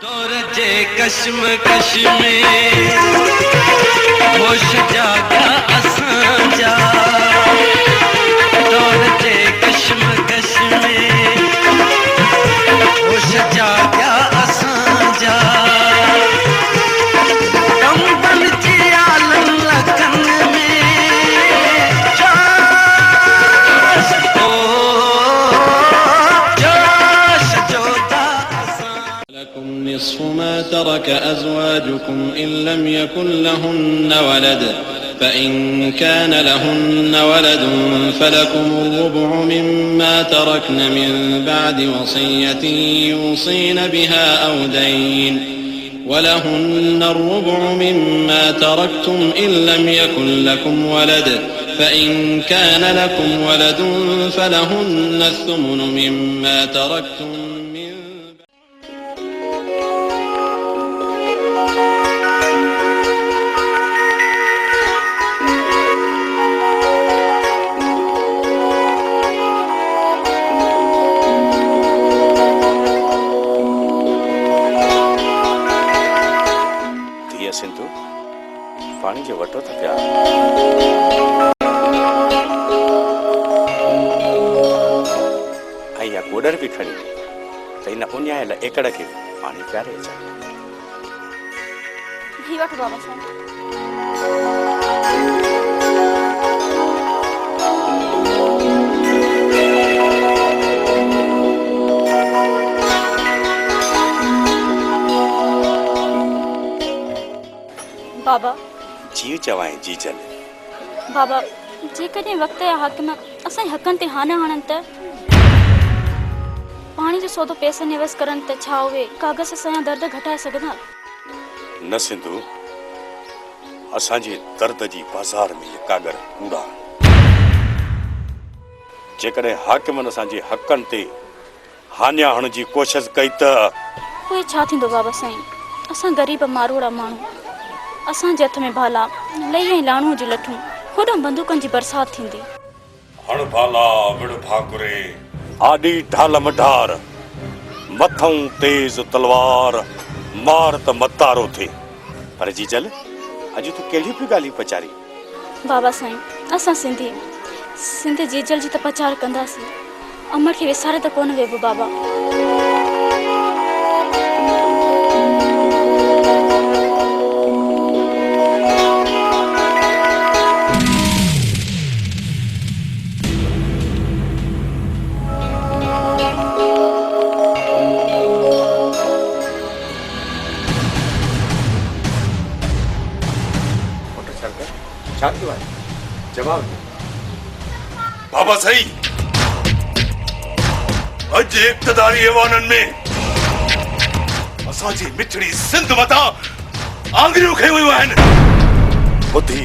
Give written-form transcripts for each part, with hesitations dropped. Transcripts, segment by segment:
तोरजे कश्मकश में होश जागा असांजा तोरजे कश्मकश में होश जागा असांजा कंबन जी आलम लगन में जोश हो जोश जोता لكم نصف ما ترك أزواجكم إن لم يكن لهن ولد فإن كان لهن ولد فلكم الربع مما تركن من بعد وصية يوصين بها أو دين ولهن الربع مما تركتم إن لم يكن لكم ولد فإن كان لكم ولد فلهن الثمن مما تركتم من सिंधु पानी जो वटो था प्या आया गोडर भी खड़ी तैना उन्यायला एकड़ के पानी प्यारे जा ही वक्त बाबा साहब बाबा जीव चवाएं जी चल बाबा जेकॾहिं वक़्त जा हाकिम असांजे हक़नि ते हाने हणनि त पाणी जो सौदो पैसनि एवज़ करनि त छा उहे कागज़ असांजा दर्द घटाए सघंदा न सिंधु असांजे दर्द जी बाज़ार में ये कागर कूड़ा जेकॾहिं हाकिमनि असांजे हक़नि ते हानिया हणण जी कोशिश कई त उहे छा थींदो बाबा साईं असां ग़रीब मारोड़ा माण्हू असांजे हथ में भाला लई ऐं लाणूअ जूं लठूं होॾां बंदूकनि जी बरसात थींदी हण भाला विड़ भाकुरे आॾी ढाल मढार मथऊं तेज तलवार मार त मतारो थे पर जी चल अॼु तूं कहिड़ी बि ॻाल्हि पचारी बाबा साईं असां सिंधी जीजल जी त पचार कंदासीं अमर खे विसारे त कोन वेबो बाबा जवाब बाबा सही अज इक़्तिदारी ऐवाननि में असांजी मिठड़ी सिंध मथां आङरियूं खयूं वियूं आहिनि बुधी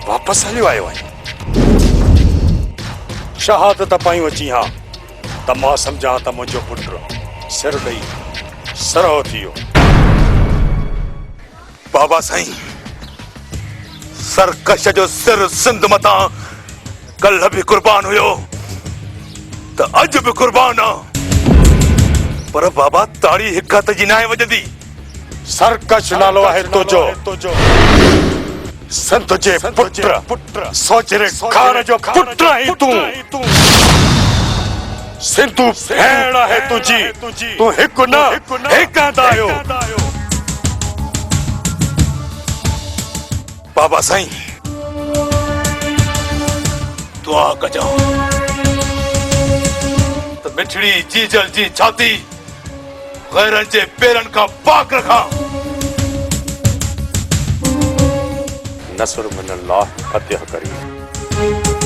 वापसि हलियो आयो आहियां शहादत पायूं अची हा त मां सम्झां त मुंहिंजो पुटु सिर ॾेई सरहो थी वियो बाबा साईं सरकश जो सिर सिंध मथां कल्ह भी कुर्बान हुयो त अॼु भी कुर्बान आ पर बाबा ताड़ी हिक हथ जी नाहे वजंदी सरकश नालो आहे तुंहिंजो संत जे पुत्र सोचरे खान जो पुत्र आई तूं सिंधु भेण आहे तुंहिंजी तूं हिकु न हिकंदा आहियो बाबा साईं दुआ कजो तो मिठड़ी जीजल जी छाती गैरन जे पेरन का पाक रखा नसर मिन अल्लाह फतह करी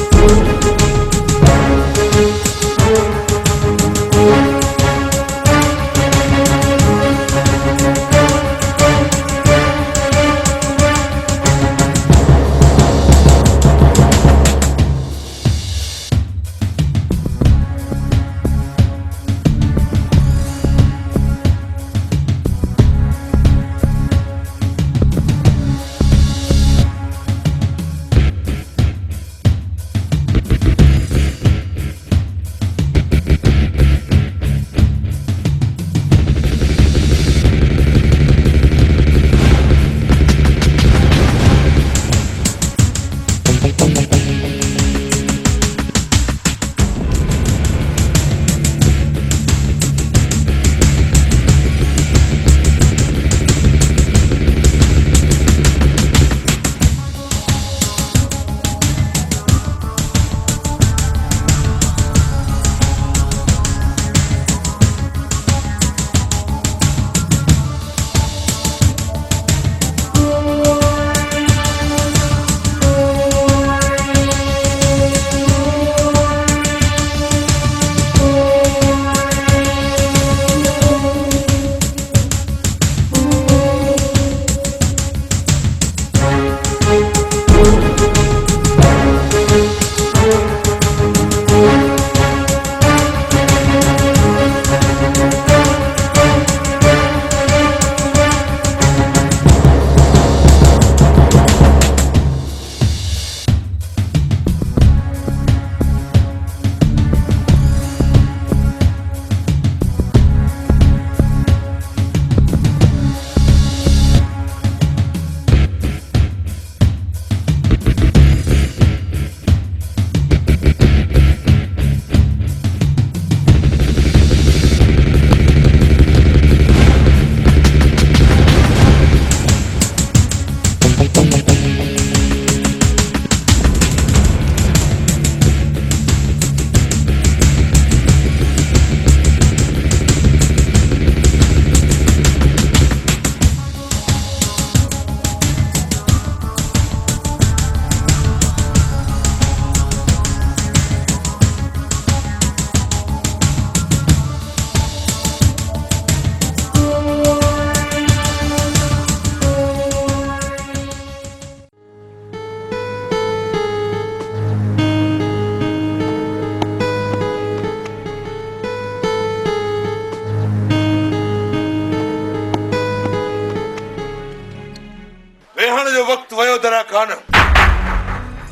दरा खान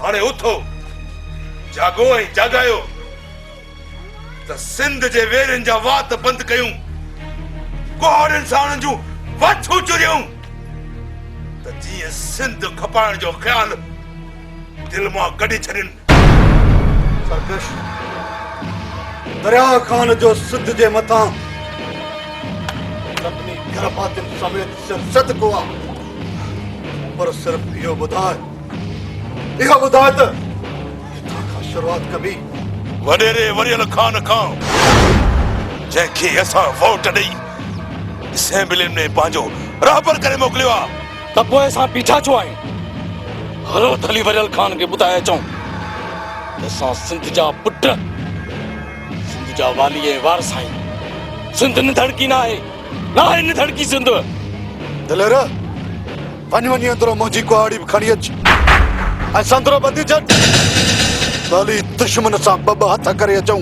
हाणे उथो जागो ऐं जागायो त सिंध जे वेरनि जा वात बंदि कयूं कोहड़ इंसाननि जूं वाछूं चुरियूं त जीअं सिंध खपाइण जो ख़्याल दिल मां कढी छॾनि। सरकश दरिया खान जो सिंध जे मथां सभिनी गर्भातियुनि समेत सिर सदको आहे पर सिर्फ़ इहो ॿुधाए त किथां खां शुरूआत कबी। वॾेरे वरियल खान खां जंहिंखे असां वोट ॾेई असेंबली में पंहिंजो रहबर करे मोकिलियो आहे त पोइ असां बीठा छो आहियूं? हलो थली वरियल खान खे ॿुधाए अचूं त असां सिंध जा पुट सिंध जा वाली ऐं वारस आहियूं। सिंध निधड़की न आहे निधड़की सिंध। दिलेर वञी अंदरो मुंहिंजी कुहाड़ी बि खणी अच ऐं संदरो ॿधी छॾ भली दुश्मन सां ॿ हथ करे अचूं।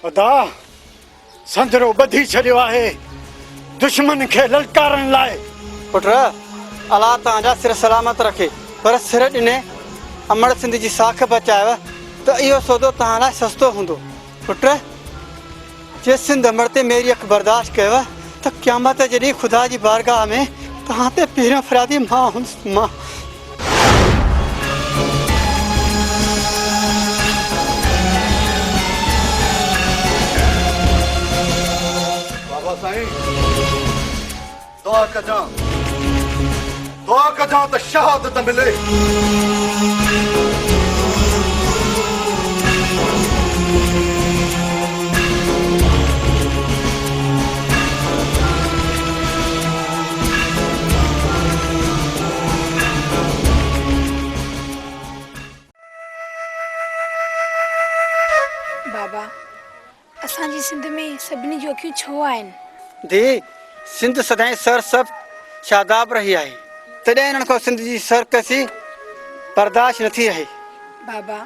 खुदा संदरो ॿधी छॾियो आहे दुश्मन खे ललकारण लाइ। पुट अलाह तव्हांजा सिर सलामत रखे पर सिर ॾिने अमर सिंध जी साख बचायव त इहो सौदो तव्हां लाइ सस्तो हूंदो। पुट जे सिंध अमर ते मेरी अख बर्दाश्त कयव त क़यामत जॾहिं ख़ुदा जी बारगाह में तव्हां ते पहिरियों फरियादी मां हूंदुसि। मां बाबा साईं दुआ कजां त शहादत मिले। बाबा असांजी सिंध में सभिनी जूं अखियूं छो आहिनि? धी सिंध सदाईं सर सभु शादाब रही आहे तॾहिं हिननि खां सिंध जी सरकशी बर्दाश्त न थी रहे। बाबा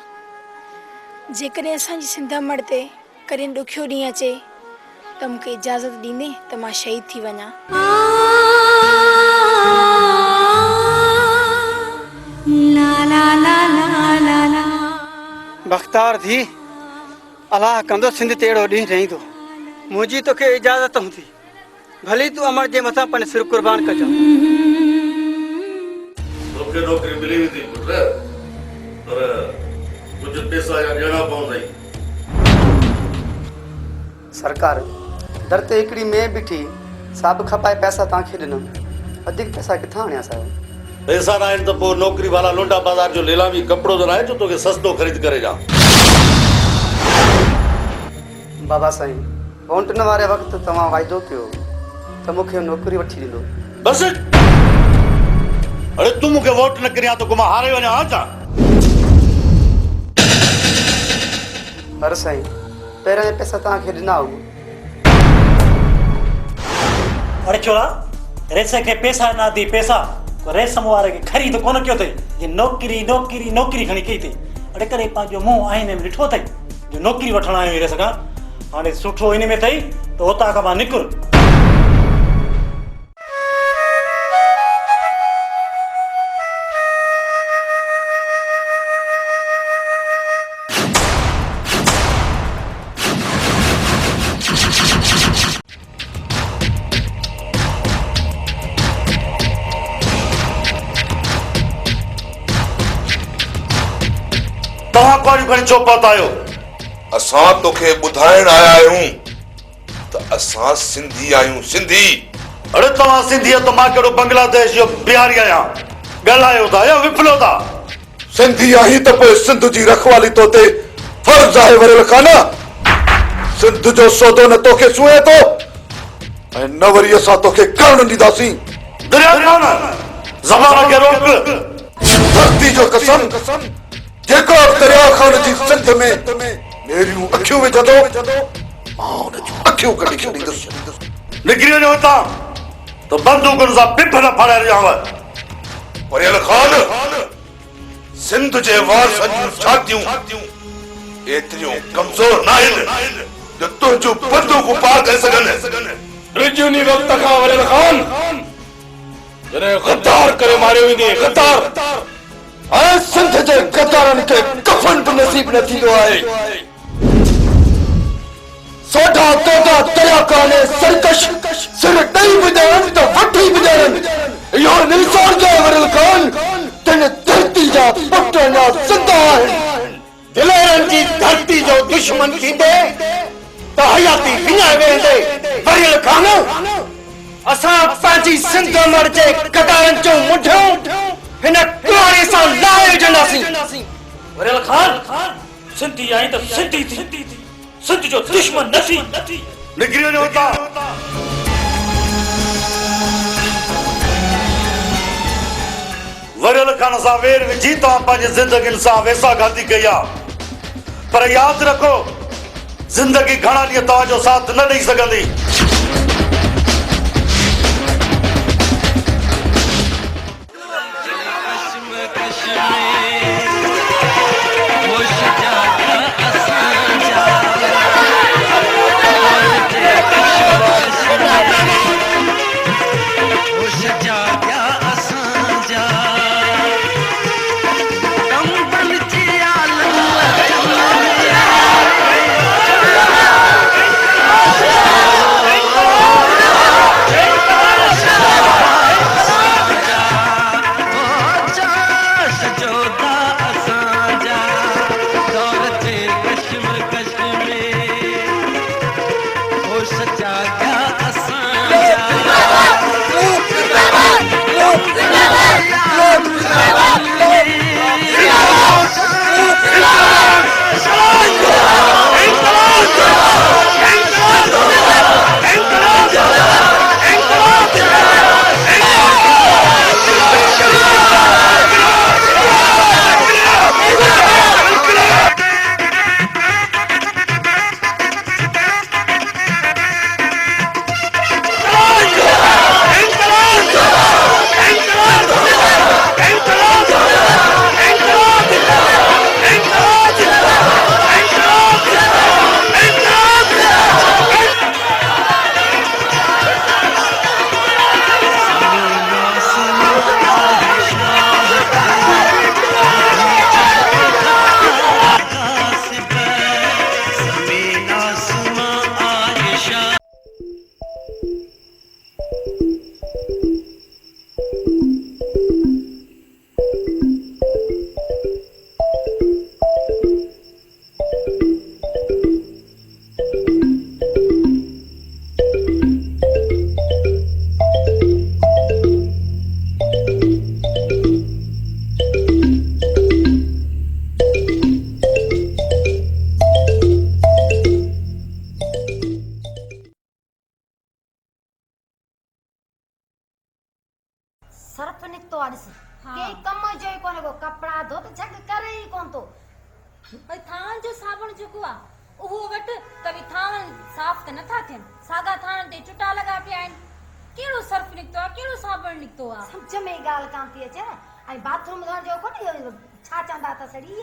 जेकॾहिं असांजी सिंध अमर ते कॾहिं ॾुखियो ॾींहुं अचे त मूंखे इजाज़त ॾींदे त मां शहीद थी वञा। बख़्तार थी अलाह कंदो सिंध ते अहिड़ो ॾींहुं रहंदो। मुंहिंजी तोखे इजाज़त हूंदी भली तूं अमर जे मथां पंहिंजो सिर कुर्बान कजो। तोखे नौकरी मिली वेंदी पुट पर कुझु पैसा या ॾियणा पवंदई। सरकार दर ते हिकिड़ी में बीठी साब खपाए पैसा तव्हांखे ॾिनमि वधीक पैसा किथां आणिया साहिब? पैसा न आहिनि त पोइ नौकरी वाला लोंडा बाज़ार जो नीलामी कपिड़ो त न आहे जो तोखे सस्तो ख़रीद करे ॾियां। बाबा साईं वोट न वारे वक़्तु तव्हां वाइदो कयो त मूंखे नौकरी वठी ॾींदो। बसि अरे तूं मूंखे वोट न करियां त को मां हारे वञा हा छा? पर साईं पहिरियां जा पैसा तव्हांखे ॾिना हुआ। अरे छोरा रेस खे पैसा न दी पैसा रेसम वारे खे ख़रीद कोन कयो अथई। ये नौकरी नौकरी नौकरी खणी कई अथई। अड़े करे पंहिंजो मुंहुं आईने में ॾिठो अथई जो नौकरी वठण आयो रेस खां। हाणे सुठो इन में अथई त हुतां खां मां निकिर। तव्हां कोन खणी छो पहुता आहियो? असां तोखे ॿुधाइण आया आहियूं त असां सिंधी आहियूं सिंधी। अरे तव्हां सिंधी त मां कहिड़ो बांग्लादेश जो बिहारी आहियां? ॻाल्हायो था या विफलो था? सिंधी आहीं त पोइ सिंध जी रखवाली तो ते फर्ज़ आहे वरियल खाना। सिंध जो सौदो न तोखे सुहे थो ऐं न वरी असां तोखे करण ॾींदासीं। दरिया खान ज़बान खे रोक। धरती जो कसम जेको दरिया खान जी सिंध में मेरियूं अखियूं विझंदो मां हुन जूं अखियूं कढी छॾींदुसि। निकिरी वञो हितां त बंदूकनि सां पिप न फाड़े ॾियांव। वरियल खान सिंध जे वारसनि जूं छातियूं एतिरियूं कमज़ोर न आहिनि। जो तुझो बंदूक पार कर सकन रिजुनी वक्त का वरल खान जने गद्दार करे मारे हुए गद्दार आ सिंध जे गद्दारन के कफन भी नसीब न थींदो आहे सोढा तोता तयाकाने सरकश सिर ॾेई विझण त वठी विझण इहो निशान जे वरल खान तिन धरती जा पुट अञा ज़िंदा आहिनि दिलेरनि जी धरती जो दुश्मन थींदे त हयाती विञाए वेंदे वरियल खान असां पंहिंजी सिंध मर जे गद्दारनि जो मुंडियूं हिन कुआरे सां लाहे विझंदासीं वरियल खान सिंधी आई त सिंधी थी सिंध जो दुश्मन न थी निकिरी वञो था वरियल खान सां वेर विझी तव्हां पंहिंजी ज़िंदगियुनि सां वेसा घाती कई आहे पर यादि रखो ज़िंदगी घणा ॾींहं तव्हांजो साथ न ॾेई सघंदी सर्फ निकतो आ ॾिस के कम जो ई कोने को कपड़ा धो त झग करे ई कोन तो भई थान जो साबुण जेको आ उहो वट कभी थान साफ त नथा थियन सागा थान ते चुटा लगा पिया आहिनि केड़ो सर्फ निकतो आ केड़ो साबुण निकतो आ समझ में गाल कान थी अचे आई बाथरूम धोण जो कोने छा चंदा त सड़ी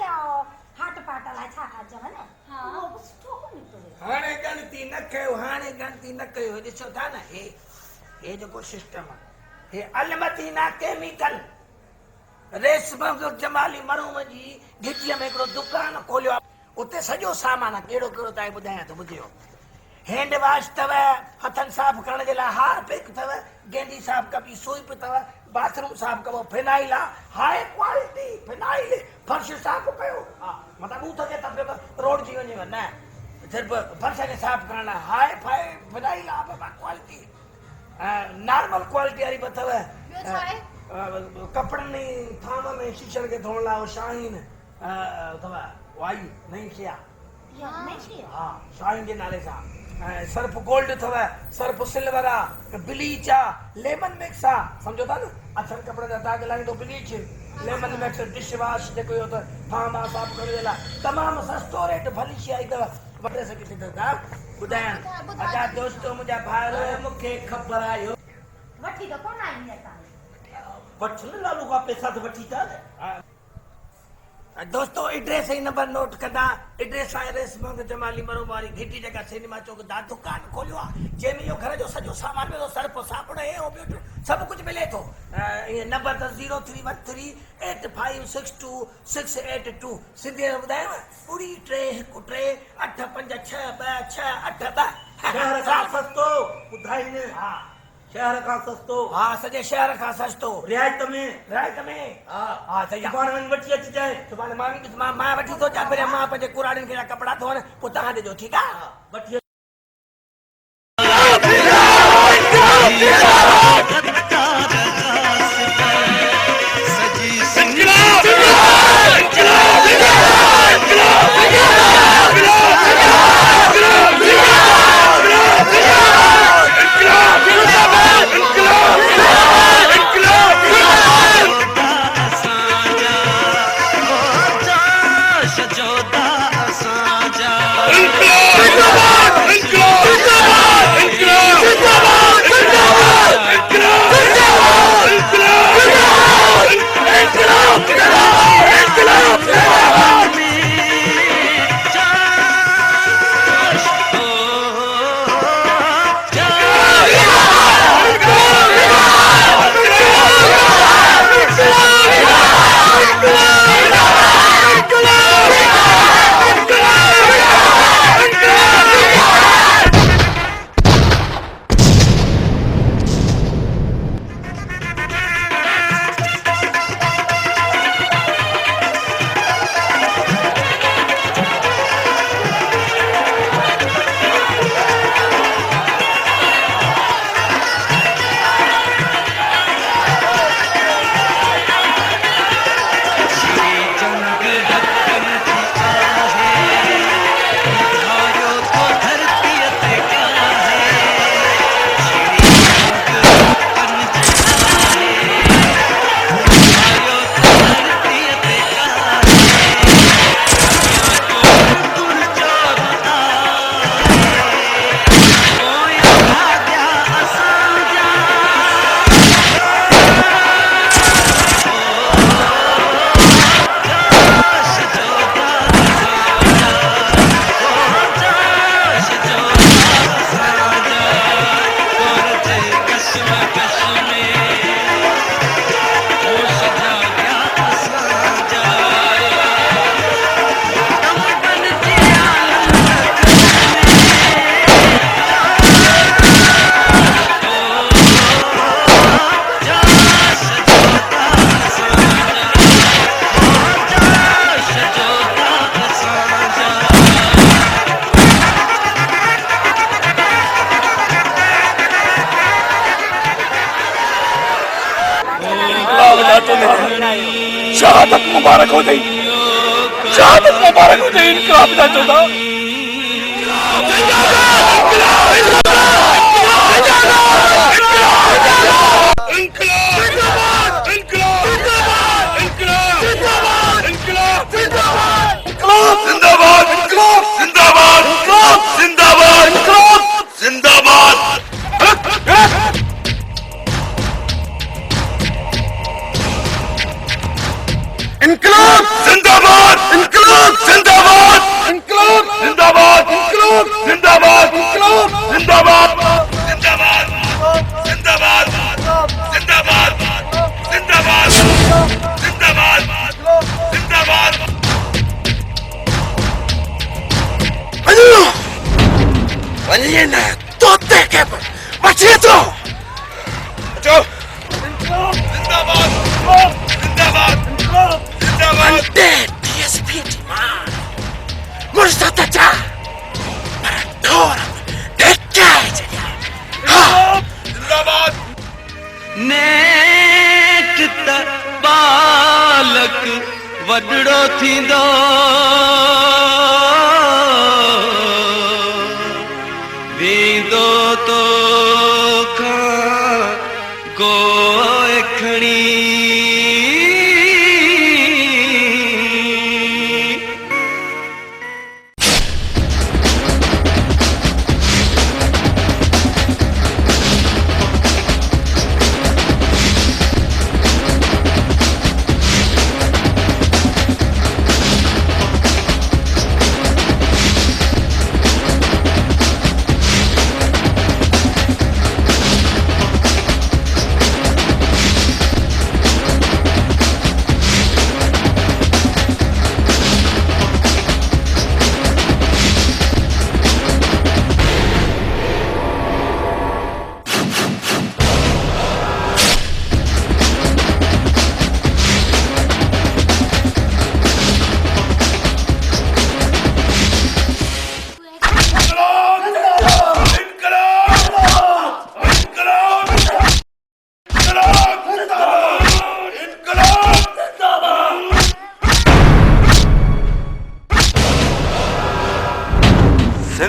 हाट पाट ला छा चवन हां वो सुठो को निकतो हाणे गणती न कयो हाणे गणती न कयो ॾिसो था न हे जेको सिस्टम आहे हे अलमदीना केमिकल रेशम जमाली मरूम जी गिटीअ में हिकिड़ो दुकान खोलियो आहे उते सॼो सामान आहे कहिड़ो कहिड़ो तव्हांखे ॿुधायां थो ॿुधियो हैंड वॉश अथव हथनि साफ़ करण जे लाइ हारपिक अथव गेंडी साफ़ कबी सोइप अथव बाथरूम साफ़ कबो फिनाइल आहे हाई क्वालिटी फिनाइल फर्श साफ़ कयो हा मतिलबु ॿूथ खे त रोड जी वञेव न सिर्फ़ु फर्श खे साफ़ करण लाइ हाई फाई फिनाइल आहे बाबा क्वालिटी नॉर्मल क्वालिटी वारी अथव कपड़नि थाम में शीशनि खे धोअण लाइ शाहीन अथव वाई नई शइ आहे हा शाहीन जे नाले सां सर्फ गोल्ड अथव सर्फ सिल्वर आहे ब्लीच आहे लेमन मिक्स आहे सम्झो था न अछनि कपिड़े जा दाग लाहींदो bleach lemon mix dish wash जेको इहो त थाम आहे साफ़ करण जे लाइ तमामु सस्तो रेट भली शइ आई अथव वठे सघी था ॿुधायां अछा दोस्तो मुंहिंजा भाउर मूंखे ख़बर आयो वठी त कोन आई असां वठ न लालू का पैसा त वठी था दोस्तों एड्रेस ही नंबर नोट कंदा एड्रेस आहे रेसमंग जमाली मरोबारी घिटी जगह सिनेमा चौक दा दुकान खोलियो आहे जंहिंमें इहो घर जो सॼो सामान मिलो सर्फ साबुण हे हो ॿियो सभु कुझु मिले थो इहे नंबर त 0313856268 सिंधी में ॿुधायांव 31313856262 शहर खां सस्तो ॿुधाईंदे हा शहर खां सस्तो हा सॼे शहर खां सस्तो रियायत में हा हा सही आहे सुभाणे वञी वठी अचिजांइ सुभाणे मां वठी थो अचां पहिरियों मां पंहिंजे कुराड़ियुनि खे कपिड़ा धोअण पोइ तव्हां ॾिजो ठीकु आहे वठी शहादत मुबारक हो गई शहादत मुबारक हो गई इनकलाब ना चौथा जिंदाबाद जिंदाबाद जिंदाबाद जिंदाबाद इनकलाब जिंदाबाद इनकलाब जिंदाबाद इनकलाब जिंदाबाद इनकलाब जिंदाबाद इनकलाब जिंदाबाद जिंदाबाद जिंदाबाद जिंदाबाद जिंदाबाद जिंदाबाद जिंदाबाद वलिए ना तोते के बचिए तो जिंदाबाद जिंदाबाद Undead DSP Timar Murstatacha Paradora Decade Zindabad नेक त बालक वडड़ो थींदो वेंदो तो खां गोए खणी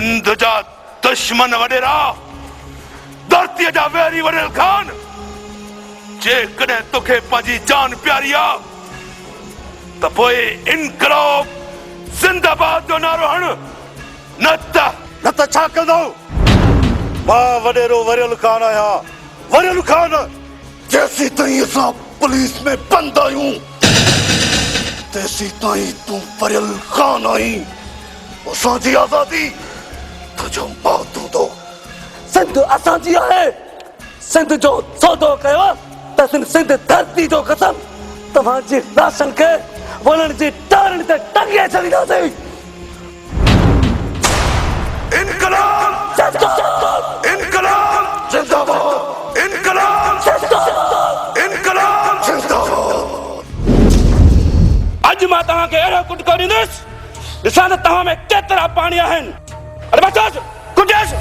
सिंध जा दुश्मन वडेरा धरती जा वेरी वडेल खान जे कने तोखे पाजी जान प्यारी आ त पोइ इनकलाब जिंदाबाद जो नारो हण न त छा कंदो मां वडेरो वरियल खान आया वरियल खान जैसी ताईं असां पुलिस में बंद आहियूं तैसी ताईं तूं वरियल खान आहीं असांजी आज़ादी तुंहिंजो मौत हूंदो सिंध असांजी आहे सिंध जो सौदो कयो त सिंध धरती जो कसम तव्हांजी राशन खे वणनि जी टारनि ते टंगे छॾींदासीं इनकलाब इनकलाब जिंदाबाद इनकलाब इनकलाब जिंदाबाद अॼु मां तव्हांखे अहिड़ो कुटको ॾींदुसि ॾिसां त तव्हां में केतिरा पाणी आहिनि अरे बचोसि कुटेसि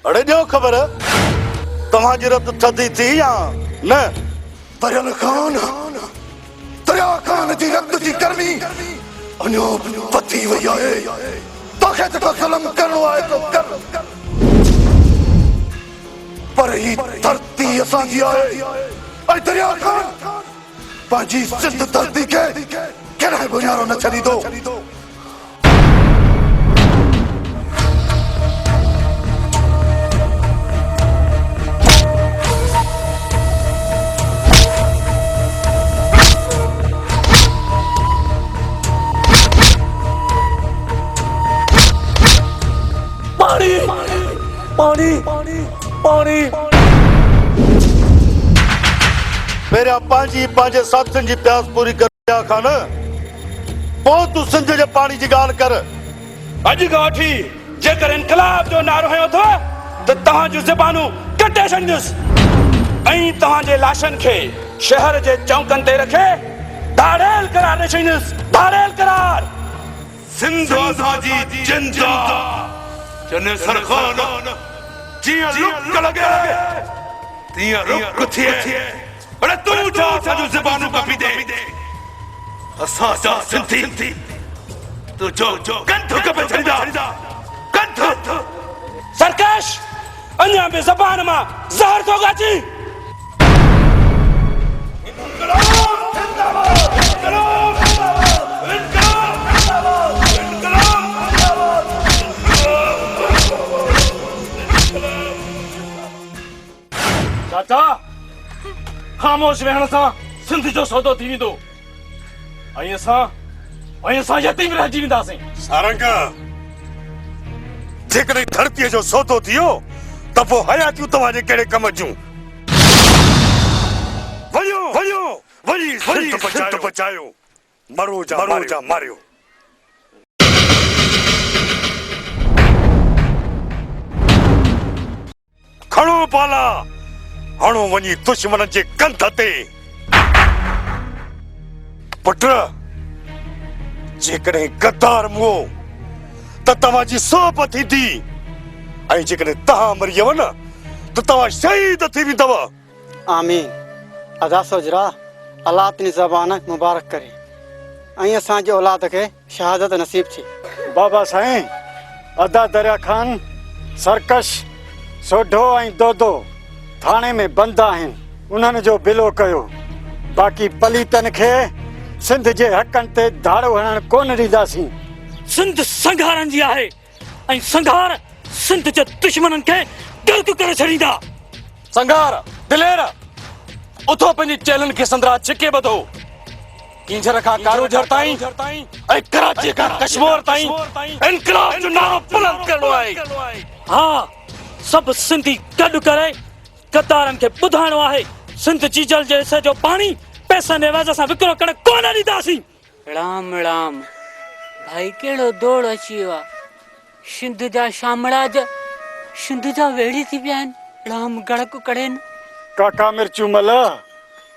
अड़े ॾियो ख़बर तव्हांजी रत थधी थी या न वरियल खान दरिया खान जी रत जी गर्मी अञा वधी वई आहे तोखे जेको ज़ुल्म करणो आहे तो कर पर ही धरती असांजी आहे ऐं दरिया खान पंहिंजी सिंध धरती खे कॾहिं बुनियारो न छॾींदो पानी पानी पहिरियां पंहिंजे साथियुनि जी प्यास पूरी कर खान पोइ तूं सिंध जे पाणी जी ॻाल्हि कर अॼु खां वठी जेकर इनकलाब जो नारो हयो अथव त तव्हां जूं ज़बानूं कटे छॾींदुसि ऐं तव्हांजे लाशनि खे शहर जे चौकनि ते रखे धाड़ेल करार ॾेई छॾींदुसि धाड़ेल करार सिंध असांजी जिंदा जने सरखान जियां लुक लगे तियां रुक थिए अरे तू जा सजू ज़बानूं कपी दे असां जा सिंधी तू जो कंठ कपे छॾींदा कंठ सरकश अञा बि ज़बान मां ज़हर थो अची चाचा ख़ामोश रहण सां सिंध जो सौदो थी वेंदो ऐं असां यतीम रहिजी वेंदासीं सारंग जेकॾहिं धरतीअ जो सौदो थियो त पोइ हयातियूं तव्हांजे कहिड़े कम जूं वञी सिंध बचायो मरो जा मारियो खणो पाला हणो वञी दुश्मन जे कंध ते पुट जेकॾहिं गद्दार मुओ त तव्हांजी सोप थींदी ऐं जेकॾहिं तव्हां मरियव न त तव्हां शहीद थी वेंदव आमीन अदा सोजरा अल्लाह तुंहिंजी ज़बान मुबारक करे ऐं असांजे औलाद खे शहादत नसीब थी बाबा साईं अदा दरिया खान सरकश सोढो ऐं दोदो थाणे में बंद आहिनि उन्हनि जो बिलो कयो बाक़ी पलीतनि खे सिंध जे हक़नि ते धाड़ो हणण कोन ॾींदासीं सिंध संघारनि जी आहे ऐं संघार सिंध जे दुश्मननि खे गर्क करे छॾींदा संघार दिलेर उथो पंहिंजी चेलनि खे संदरा छिके ॿधो किंझर खां कारूझर ताईं ऐं कराची खां कश्मीर ताईं इनकलाब जो नारो बुलंद करणो आहे हा सभु सिंधी गॾु करे गद्दारनि खे ॿुधाइणो आहे सिंध जी जल जे हिसे जो पाणी पैसनि एवज़ सां विकिरो करण कोन ॾींदासीं राम राम भाई कहिड़ो दौड़ अची वियो आहे सिंध जा शामड़ा सिंध जा वेड़ी थी पिया आहिनि राम गड़क कड़ेनि काका मिर्चूमल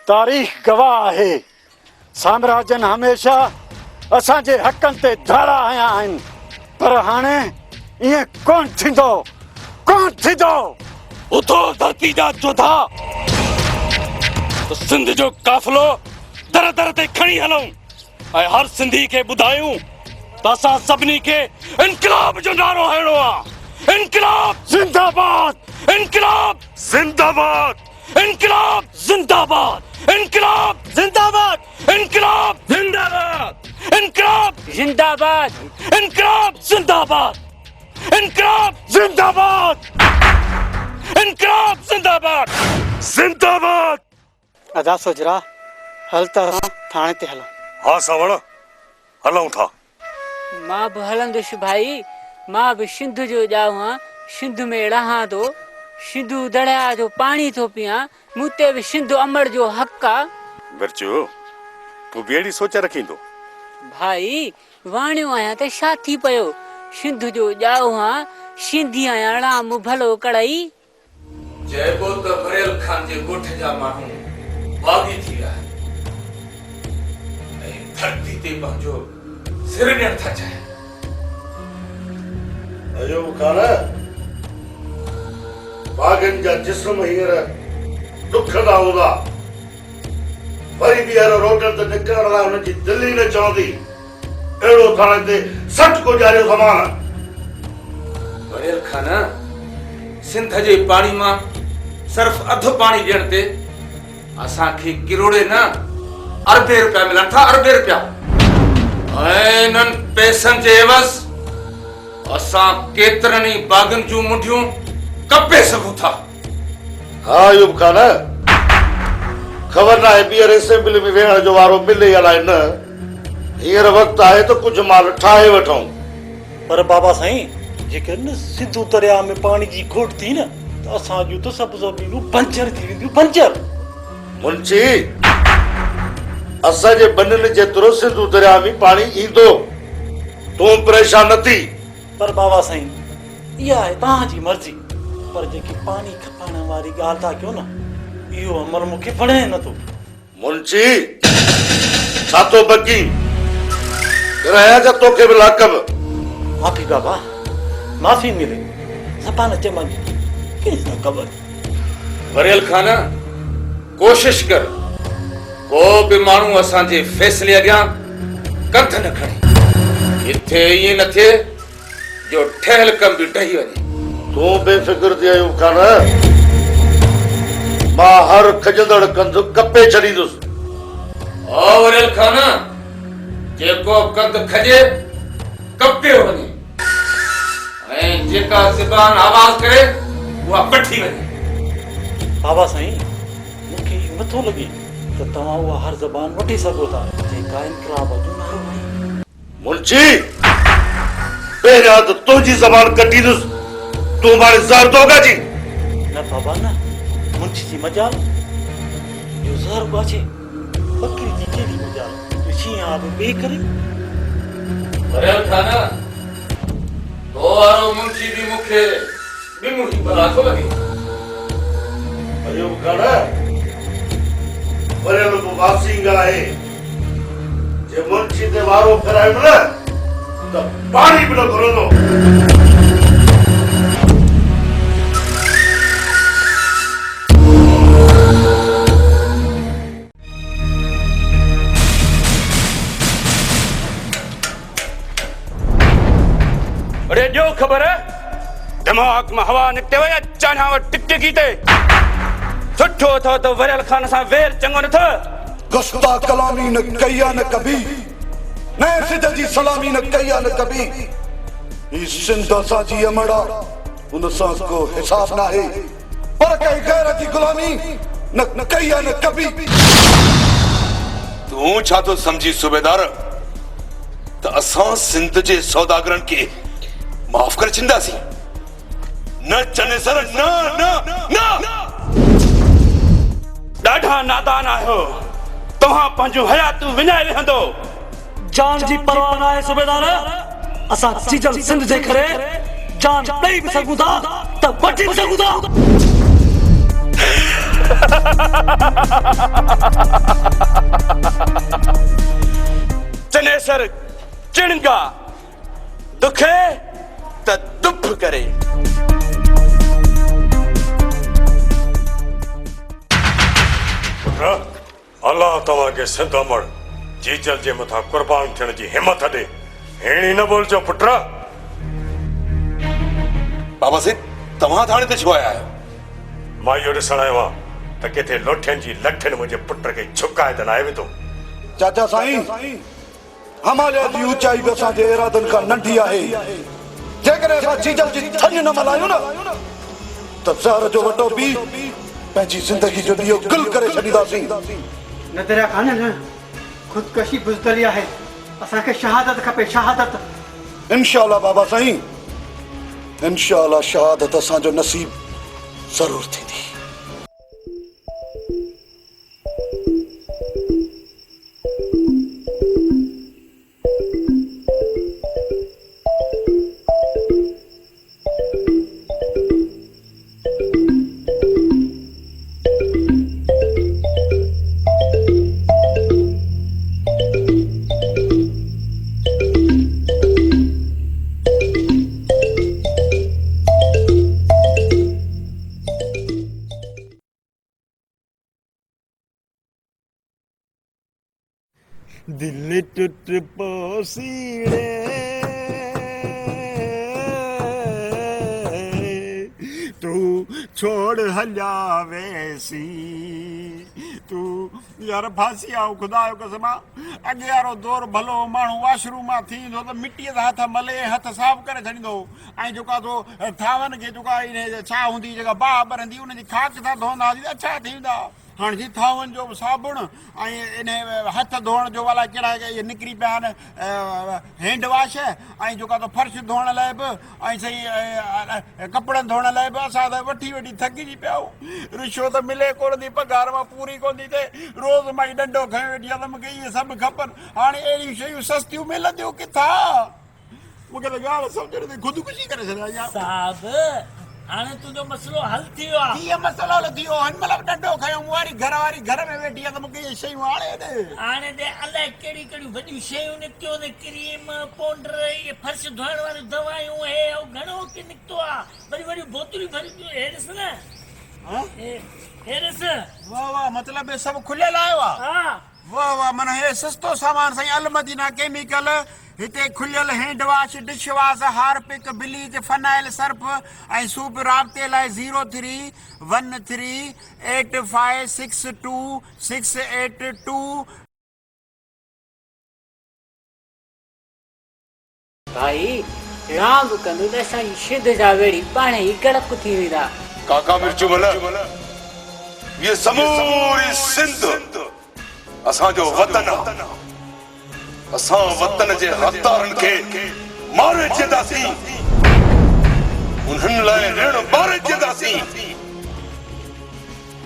तारीख़ गवाह है साम्राजन हमेशा असांजे हक़नि ते धाड़ा हया आहिनि पर हाणे ईअं कोन थींदो उथो धरती जा जोधा तो सिंध जो काफ़िलो दर दर ते खणी हलूं ऐं हर सिंधी खे ॿुधायूं त असां सभिनी खे इनकलाब जो नारो हणिणो आहे। इनकलाब जिंदाबाद, इनकलाब जिंदाबाद, इनकलाब जिंदाबाद, इनकलाब जिंदाबाद, इनकलाब जिंदाबाद, इनकलाब जिंदाबाद, इनकलाब जिंदाबाद, इनकलाब जिंदाबाद, इनकलाब जिंदाबाद, जिंदाबाद। अदा सोजरा हल त थाणे ते हलूं। हाँ सावण हलूं था। मां बि हलंदुसि भाई, मां बि सिंध जो ॼाऊं आं, सिंध में रहां थो, सिंधु दरिया जो पाणी थो पियां, मूं ते बि सिंध अमड़ जो हक़ आहे। मिर्चू तू बि अहिड़ी सोच रखींदो? भाई वाणियो आहियां त छा थी पियो, सिंध जो ॼाऊं आं, सिंधी आहियां, राम भलो कड़ाई। जयबो त भरियल खान जे ॻोठ जा माण्हू बागी थी विया आहिनि ऐं धरती ते पंहिंजो सिर ॾियण था चाहिनि। अयो खान बागन जा जिस्म हींअर ॾुखंदा हूंदा वरी बि हर रोडनि ते निकिरण लाइ हुनजी दिलि ई न चवंदी अहिड़ो थाणे ते सठ गुज़ारियो सामान। भरियल खान सिंध जे पाणी मां सिर्फ़ अधु पाणी ॾियण ते असांखे किरोड़े न अरबे रुपया मिलनि था, अरबे रुपया। ऐं इन्हनि पैसनि जे एवज़ असां केतिरनि ई बागनि जूं मुंडियूं कपे सघूं था। हाँ अयूब खान ख़बर न आहे ॿीहर असेंबली में वेहण जो वारो मिले या न। हींअर वक़्तु आहे त कुझु माल ठाहे वठूं। पर बाबा साईं जेकर न सिंधु दरिया में पाणी जी घोट थी न त असां जूं त सभु ज़मीनूं बंजर थी वेंदियूं, बंजर। मुंशी असांजे बननि जेतिरो सिंधु दरिया में पाणी ईंदो, तूं परेशान न थी। पर बाबा साईं इहा आहे तव्हांजी मर्ज़ी, पर जेकी पाणी खपाइण वारी ॻाल्हि था कयो न इहो अमल मूंखे वणे नथो। मुंशी छा थो बकी रहिया जा तोखे बि लाकब। माफ़ी बाबा, माफ़ी मिले ज़बान चमन केस न ख़बर। भरियल खान कोशिश कर को बि माण्हू असांजे फ़ैसिले अॻियां कंध न खणे। किथे ईअं न थिए जो ठहियल कम बि टही वञे। तूं बेफ़िक्र थी अयूब खान, मां हर खजंदड़ कंध कपे छॾींदुसि। ओ भरियल खान जेको कंध खजे कपे वञे ऐं जेका ज़बान आवाज़ करे उहा पठी वञे। बाबा साईं मूंखे इहो नथो लॻे त तव्हां उहा हर ज़बान वठी सघो था जेका इनकलाब जो नारो आहे। मुंशी पहिरियां त तुंहिंजी ज़बान कटींदुसि, तूं मारे ज़हर दोगा जी। न बाबा न, मुंशी जी मजाल जो ज़हर बाचे बकरी जी कहिड़ी मजाल जो शींहं आब ॿिए करे। भरियल खान तो वारो मुंशी बि मूंखे ॿिमुड़ी भला थो लॻे। अयूब खान भरियल बि वासींग आहे, जे मुंशी ते वारो फिरायो न त पाणी बि न घुरंदो। अरे जो ख़बर है दिमाग में हवा निकते हुए चाहना टिकटिकी ते सुठो थो तो भरियल खान सां वेर चङो न थ। गुस्ता कलामी न कया न कभी, नए सिद्ध जी सलामी न कया न कभी। इस सिंध असांजी अमड़ा उन सां को हिसाब ना है, पर कई गैरत जी गुलामी न कया न कभी। तू छा तो समझी सूबेदार त असां सिंध जे सौदागरनि खे माफ़ करे छॾींदासीं? न चने सर, न न न। ॾाढा नादान आहियो तव्हां, पंहिंजूं हयातूं विञाए वेहंदो। जान जी परवाह न आहे सूबेदार, असां चीजल सिंध जे करे जान ॾेई बि सघूं था त वठी बि सघूं था। चनेसर चिणगा दुखे त दुख करे। अल्लाह तव्हां खे सिंध अमड़ जीजल जे मथां कुर्बान थियण जी हिम्मत ॾे। हेणी न बोलजो पुट। बाबा सिंह तव्हां थाणे ते छो आया आहियो? मां इहो ॾिसण आयो आहियां त किथे लोठियुनि जी लठियुनि मुंहिंजे पुट खे झुकाए त न आहे वेंदो। चाचा साईं, हमारे जी ऊंचाई बि असांजे इरादनि खां नंढी आहे। जेकॾहिं असां जीजल जी थञ न मल्हायूं न त ज़हर जो वॾो बि पंहिंजी ज़िंदगी जो ॾीओ गुल करे छॾींदासीं। न दरिया कान न ख़ुदकशी बुज़दली आहे। असांखे शहादत खपे, शहादत। इंशाअल्लाह बाबा साईं, इंशाअल्लाह शहादत असांजो नसीब ज़रूर थींदी। दिल टूट पोसीड़े तू छोड़ हलिया वैसी तू यार फांसी आओ खुदा जो कसम। अॻे वारो दौर भलो माण्हू वॉशरूम मां थींदो त मिटीअ सां हथ मले हथ साफ़ करे छॾींदो ऐं जेका तो थावनि खे जेका इन छा हूंदी जेका बाहि ॿरंदी उनजी खाक सां धोईंदा हुआसीं अच्छा थींदा। हाँ जी थावन जो साबुण इन हथ धोण जो वाला कड़ा ये निकरी पिया हैंड वॉश जो तो फर्श धोण लाइ बि सही कपड़न धोण लाइ बि असां त वठी वठी थकिजी पिया आहियूं। रिश्वत मिले कोन थी, पघार मां पूरी कोन थी थिए, रोज़ मां डंडो खयो वेठी आहे त मूंखे इहे सभु खपनि। हाणे अहिड़ियूं शयूं सस्तियूं मिलंदियूं किथां? मूंखे त ॻाल्हि सम्झ नथी, ख़ुदकुशी करे छॾिया साहब। हाणे तुंहिंजो मसलो हल थी वियो आहे। कीअं मसलो हल थी वियो? हिन महिल डंडो खयो मूं वारी घरवारी घर में वेठी आहे त मूंखे इहे शयूं हाणे ॾे। हाणे ॾे अलाए कहिड़ी कहिड़ियूं वॾियूं शयूं निकितियूं आहिनि, क्रीम पाउडर इहे फर्श धोइण वारियूं दवायूं हे घणो की निकितो आहे। वरी वॾियूं बोतलूं भरी पियूं। हे ॾिस न, हे ॾिस। वाह वाह, मतिलबु हे सभु खुलियल आयो आहे? हा वाह वाह, माना हे सस्तो सामान साईं। अल मदीना केमिकल हिते खुलियल hand wash, dish wash, Harpic, bleach, phenyl, Surf ऐं सूप। राब्ते लाइ 03138562 भाई राम कंदो त असांजी सिंध जा वेड़ी पाण ई कड़क थी वेंदा। काका मिर्चू भला ये समूरी सिंध असांजो वतन आहे। असां वतन जे हक़दारनि खे मारे छॾींदासीं, उन्हनि लाइ ऋण मारे छॾींदासीं।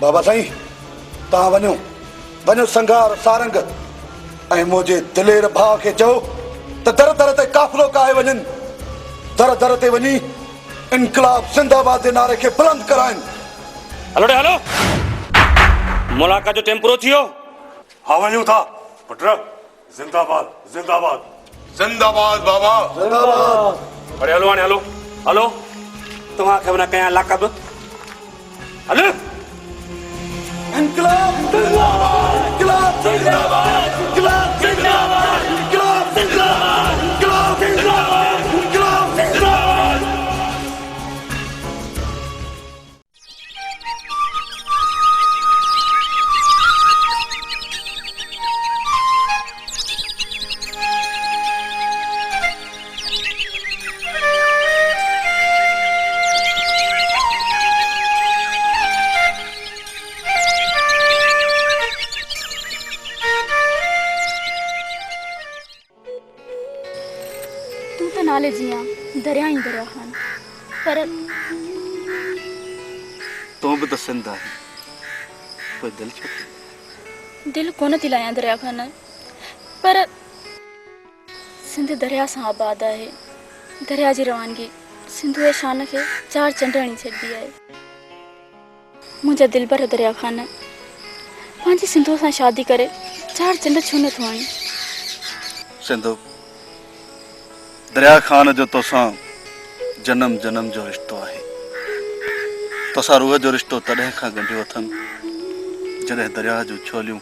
बाबा साईं, तव्हां वञो वञो संगार सारंग ऐं मुंहिंजे दिलेर भाउ खे चओ त दर दर ते काफ़िलो काए वञनि, दर दर ते वञी इनकलाब जिंदाबाद जे नारे खे बुलंद कराइनि। हलो ॾे हलो, मुलाक़ात जो टाइम पूरो थी वियो। हाँ वञूं था पुट। जिंदाबाद जिंदाबाद जिंदाबाद बाबा जिंदाबाद। अरे हलो हाणे हलो हलो, तव्हांखे माना कयां लाकब। हलो इनकलाब जिंदाबाद, इनकलाब जिंदाबाद, इनकलाब जिंदाबाद, इनकलाब जिंदाबाद, इनकलाब जिंदाबाद, इनकलाब जिंदाबाद। नाले जिया दरिया ही दरिया खान पर तो भी तो सिंध है कोई दिल छो दिल कोन थी लाया दरिया खान पर सिंध दरिया से आबाद है। दरिया की रवानगी सिंधु के शान के चार चंडणी छड़ी है। मुझे दिल भर दरिया खान पंहिंजी सिंधू सां शादी करे 4 चंड छो नथो आणी? सिंधु, दरिया खान जो तोसां जन्म जन्म जो रिश्तो आहे। तोसां रूह जो रिश्तो तॾहिं खां ॻंढियो अथनि जॾहिं दरिया जूं छोलियूं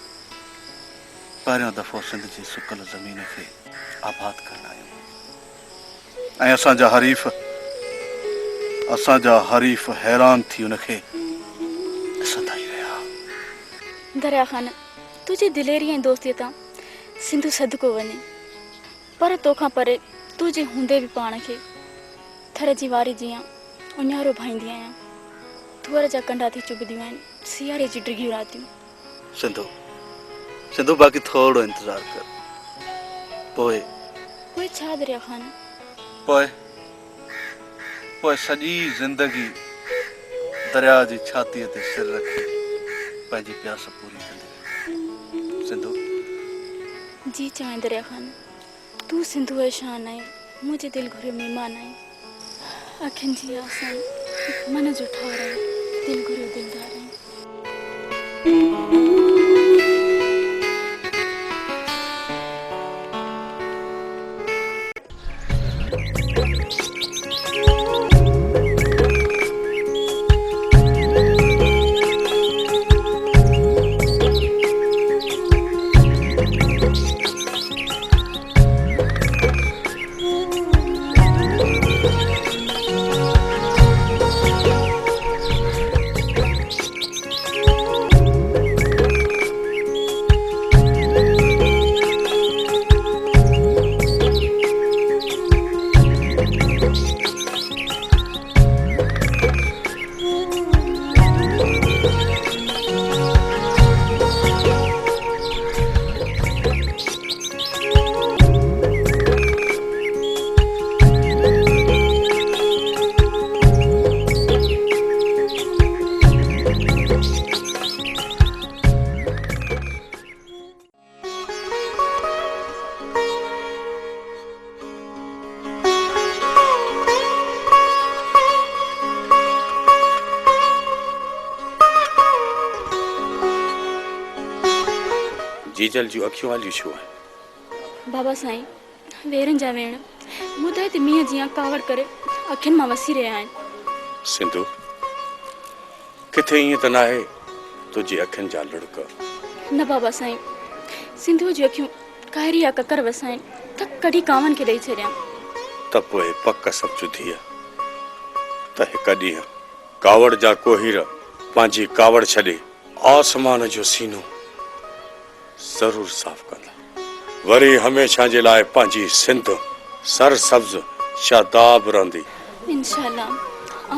पहिरियों दफ़ो सिंध जी सुकल ज़मीन खे आबाद करण आयूं ऐं असांजा हरीफ़ हैरान थी उनखे ॾिसंदा ई रहिया। दरिया खान, तुंहिंजी दिलेरी ऐं दोस्तीअ तां सिंधु सदको वञे, पर तोखां परे तुंहिंजे हूंदे बि पाण खे थर जी वारी जीअं उन्यारो भाईंदी आहियां। थुअर जा कंडा थी चुभदियूं आहिनि सियारे जी डिघियूं रातियूं। सिंधु बाक़ी थोरो इंतज़ार कर, पोइ छा दरिया खान? पोइ सॼी ज़िंदगी दरिया जी छातीअ ते सिर रखी पंहिंजी प्यास पूरी कंदी। सिंधु जी चाहे दरिया खान, तू सिंधु है शान है, मुझे दिल घुरियो मेहमान है। अखियुनि जी आसान, मन जो ठार है, दिल घुरियो दिलदार है। जीजल जूं अखियूं वालियूं छो आहिनि? बाबा साईं, वेरनि जा वेण ॿुधाए त मींहं जीअं कावड़ करे अखियुनि मां वसी रहिया आहिनि। सिंधु, किथे ईअं त न आहे तुंहिंजी अखियुनि जा लुड़क? न बाबा साईं, सिंधु जूं अखियूं काइरी या ककर वसाइनि त कॾहिं कावनि खे ॾेई छॾिया। त पोइ पक सम्झ धीअ त हिकु ॾींहुं कावड़ जा कोहीर पंहिंजी कावड़ छॾे आसमान जो सीनो ज़रूर साफ़ कंदा, वरी हमेशा जे लाइ पंहिंजी सिंध सरसब्ज़ शादाब रहंदी। इंशाअल्लाह,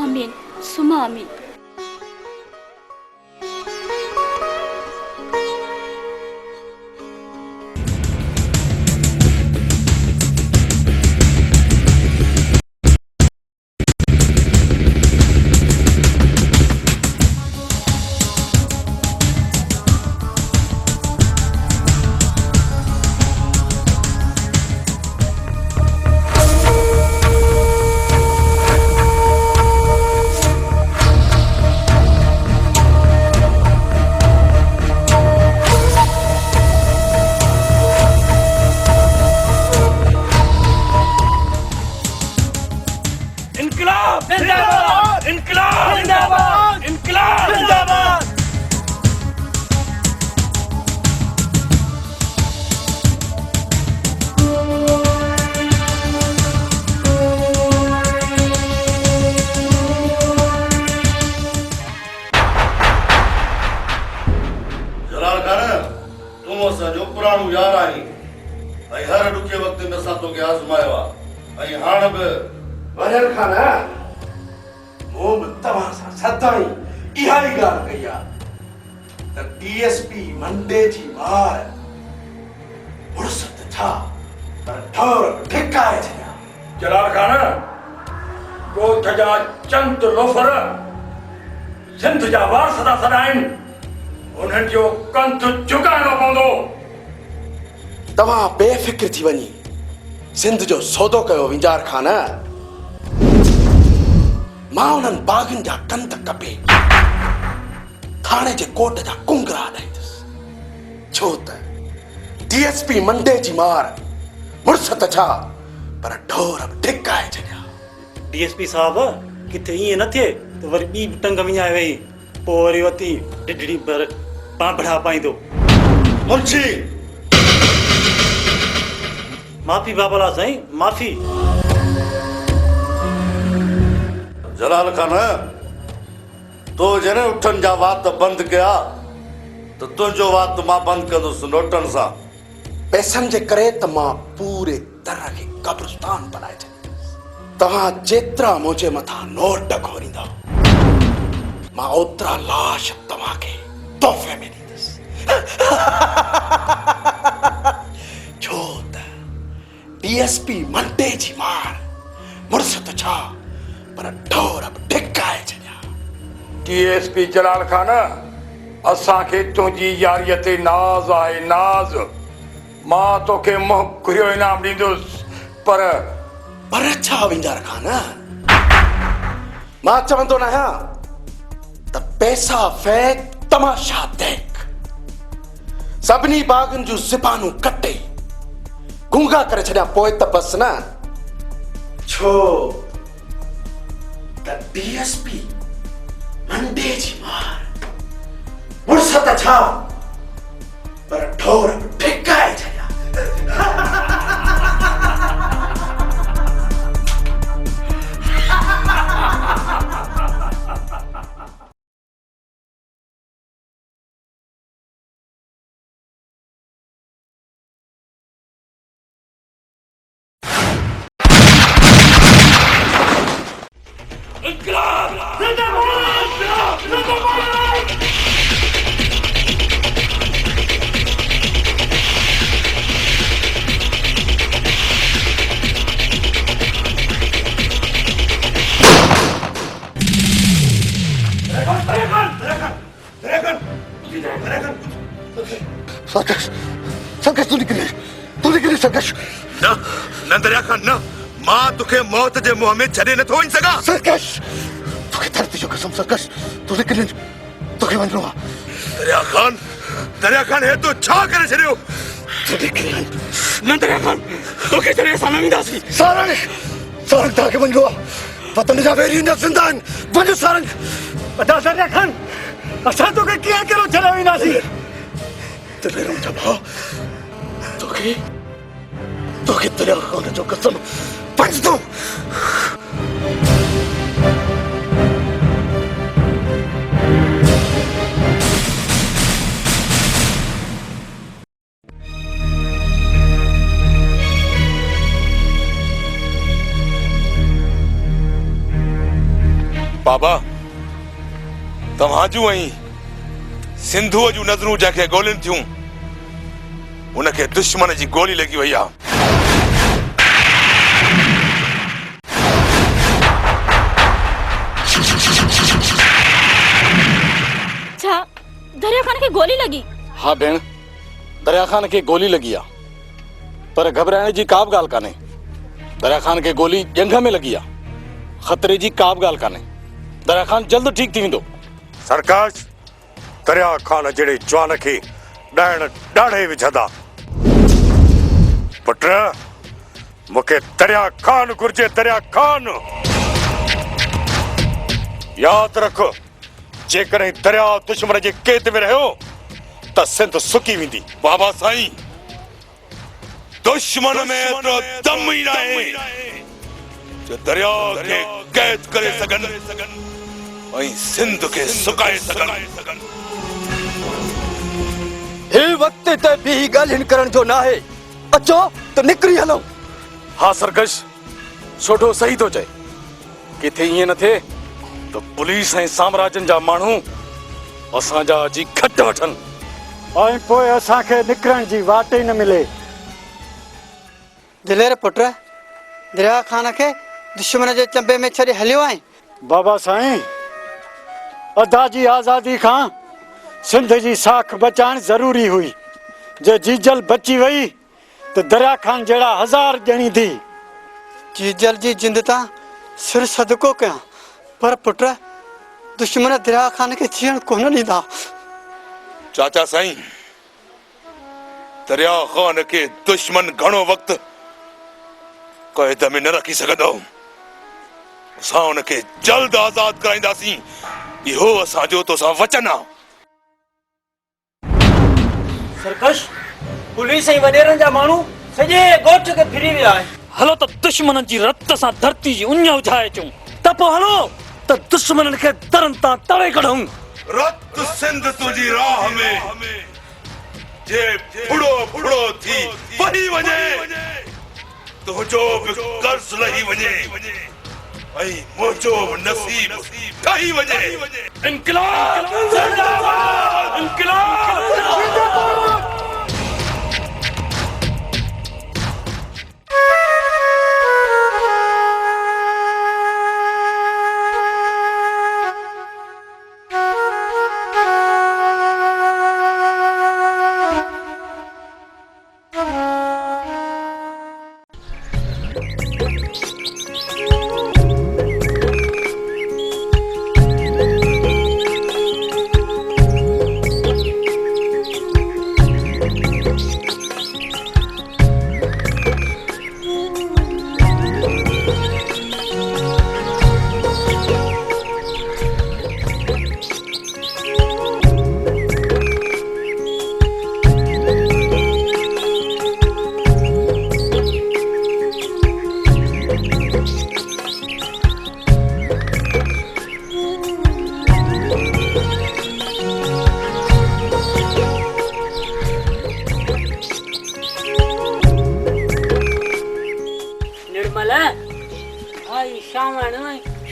आमीन सुमा आमीन। तव्हां बेफिक्र थी वञी सिंध जो सौदो कयो विंजार खान। मां उन्हनि बागनि जा कंद कपे थाणे जे कोट जा कुंगरा ॾाईंदुसि। छो त डीएसपी मंडे जी मार मुड़स त छा पर ढोर बि ढिकाए छॾिया। डीएसपी साहब किथे ईअं न थिए त वरी ॿी बि टंग विञाए वई पोइ वरी वती ढिढड़ी पर पांपड़ा पाईंदो। मुंशी माफ़ी बाबला साईं माफ़ी। जलाल खान तो जने उठन जा वात बंद कया तो तुझो वात मां बंद कंदुसि नोटन सां। पैसनि जे करे त मां पूरे तरह खे कब्रिस्तान बनाए छॾींदुसि। तव्हां जेतिरा मुंहिंजे मथां नोट घोरींदा मां ओतिरा लाश तव्हांखे तोहफ़े में ॾींदुसि। छो त डीएसपी मंडे जी मार मुड़स त छा पर ढोर बि ढिकाए छॾिया। डीएसपी जलाल खान असांखे तुंहिंजी यारीअ ते नाज़ आहे नाज़। मां तोखे मुंहुं घुरियो इनाम ॾींदुसि पर छा विंजार खान मां चवंदो न आहियां त पैसा फेंक तमाशा देख। सभिनी बागनि जूं ज़बानूं कटे गूंगा करे छॾिया पोइ त बसि न। छो त डीएसपी मंडे जी मार मुड़स त छा पर ढोर बि ढिकाए छॾिया। संकश तू निकली संकश न दरिया खान न मां तोखे मौत जे मुंहं में छॾे नथो वञी सघां। संकश तोखे धरती जो कसम संकश तू निकली तोखे वञिणो आहे। दरिया खान हे तूं छा करे छॾियो? तू निकली न दरिया खान तोखे छॾे असां न वेंदासीं। सारंग तव्हांखे वञिणो आहे वतन जा वेरी न ज़िंदा आहिनि। वञ सारंग। दरिया खान असां तोखे कीअं कहिड़ो छॾे वेंदासीं? तेरे मुझे भाव तोखे दरिया खान जो कसम पंज दो। बाबा तव्हां जूं ऐं सिंधुअ जूं नज़रूं जंहिंखे ॻोल्हिनि थियूं उनखे दुश्मन जी गोली लगी वही आ। छा दरिया खान के गोली लगी? हाँ भेण दरिया खान के गोली लगी आ पर घबराइण जी का बि ॻाल्हि कान्हे। दरिया खान के गोली जंघ में लगी आ खतरे जी का बि ॻाल्हि कान्हे। दरिया खान जल्द ठीक थी वेंदो। सरकार दरिया खान जहिड़े जवान खे ॾाइण ॾाढे विझंदा। पुट मूंखे दरिया खान घुर्जे दरिया खान। यादि रख जेकॾहिं दरिया दुश्मन जे कैद में रहियो त सिंध सुकी वेंदी। बाबा साईं दुश्मन में एतिरो दम ई नाहे जो दरिया खे कैद करे सघनि ऐं सिंध खे सुकाए सघनि। हे वक्त ते भी ॻाल्हियुनि करण जो न आहे। अचो त निकिरी हलो। हाँ सरकश छोटो सही तो चए किथे ईअं न थिए तो पुलिस ऐं साम्राजन जा माण्हू असांजा जी खट वठनि ऐं पोइ असांखे निकिरण जी वाट ई न मिले। दिलेर पुट दरिया खान खे दुश्मन जे चंबे में छॾे हलियो आहे। बाबा साईं अदा जी आज़ादी खां सिंध जी साख बचाइण ज़रूरी हुई। जे जीजल बची वई तो दरिया खान जहिड़ा 1000 ॼणी थी। जीजल जी जिंद तां सिर सदको कयां पर पुट दुश्मन दरिया खान के जीअण कोन ॾींदा। चाचा साईं दरिया खान के दुश्मन घणो वक्त क़ैद में न रखी सघंदो। असां उनखे जल्द आज़ाद कराईंदासीं, इहो असांजो तोसां वचन आहे। सरकश पुलिस ऐं वॾेरनि जा माण्हू सॼे ॻोठ खे फिरी विया आहिनि। हलो त दुश्मननि जी रत सां धरती जी उञ उझाए अचूं, त पोइ हलो त दुश्मननि खे दरनि तां तड़े कढूं। रत सिंध तुंहिंजी राह में जे फुड़ो फुड़ो थी वही वञे, तुंहिंजो बि कर्ज़ लही वञे ऐं मुंहिंजो बि नसीब ठही वञे। इंक़िलाब जिंदाबाद, इंक़िलाब जिंदाबाद।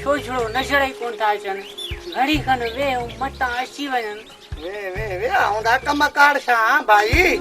छोछड़ो नजर ही कोन था अचनि, घड़ी खन वे मटां अची वञनि। वे आउंदा कम कार सां भाई।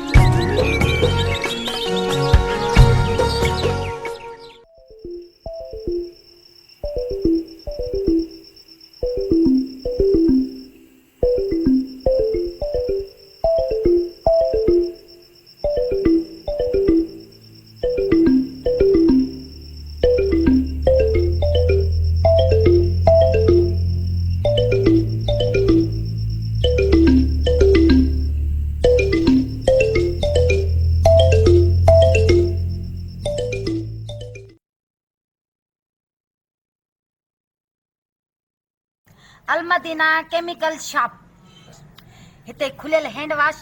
अलमदीना केमिकल शॉप, हिते खुलियल hand wash,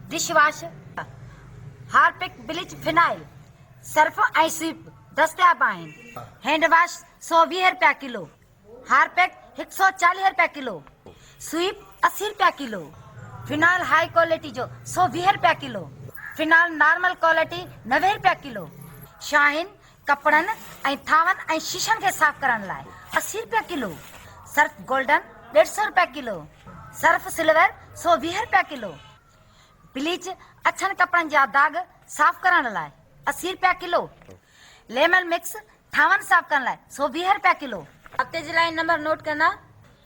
dish wash, Harpic, bleach, phenyl, Surf ऐं स्वीप दस्तियाब आहिनि। हैंड वॉश 120 रुपया किलो, हार्पिक 140 रुपया किलो, स्वीप 80 रुपया किलो, फिनाइल हाई क्वालिटी जो 120 रुपया किलो, फिनाइल नॉर्मल क्वालिटी 90 रुपया किलो, शाहीन कपड़नि ऐं थावनि ऐं शीशनि खे साफ़ करण लाइ 80 रुपया किलो, सर्फ गोल्डन 150 रुपया किलो, सर्फ सिल्वर 120 रुपया किलो, ब्लीच अछनि कपड़नि जा दाग साफ़ करण लाइ 80 रुपया किलो, लेमन मिक्स थावनि साफ़ करण लाइ 120 रुपया किलो। हफ्ते जी लाइन नंबर नोट करना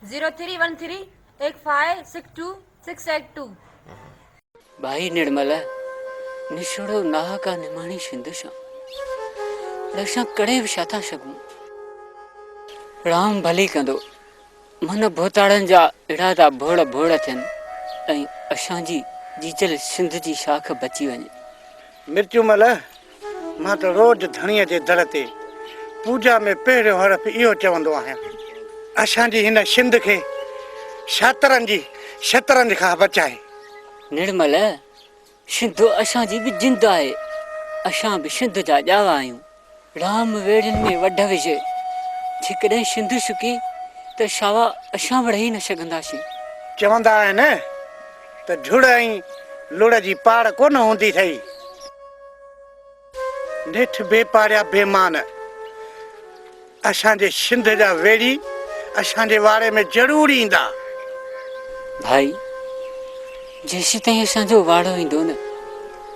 03138562 भाई निर्मल निशड़ो नाहका निमाणी सिंधुशा रक्षा कड़े भी छा था सघूं। राम भली कंदो, मन भोताड़नि जा अहिड़ा था भोड़ भोड़ थियनि ऐं असांजी जीजल सिंध जी शाख बची वञे। मिर्चूमल, मां त रोज़ धणीअ जे दर ते पूजा में पहिरियों हरफ इहो चवंदो आहियां, असांजी हिन सिंध खे शात्रनि जी शतरंज खां बचाए। निर्मल, सिंध असांजी बि जिंद आहे, असां बि सिंध जा ॼावा आहियूं। राम वेड़नि में वढ विझे, जेकॾहिं सिंध सुकी त शावा असां बि रही न सघंदासीं। चवंदा आहिनि त झुड़ ऐं लुड़ जी पाड़ कोन हूंदी थई, नेठ बेपारिया बेमान असांजे सिंध जा वेड़ी असांजे वारे में ज़रूर ईंदा। भाई, जेसीं ताईं असांजो वाड़ो ईंदो न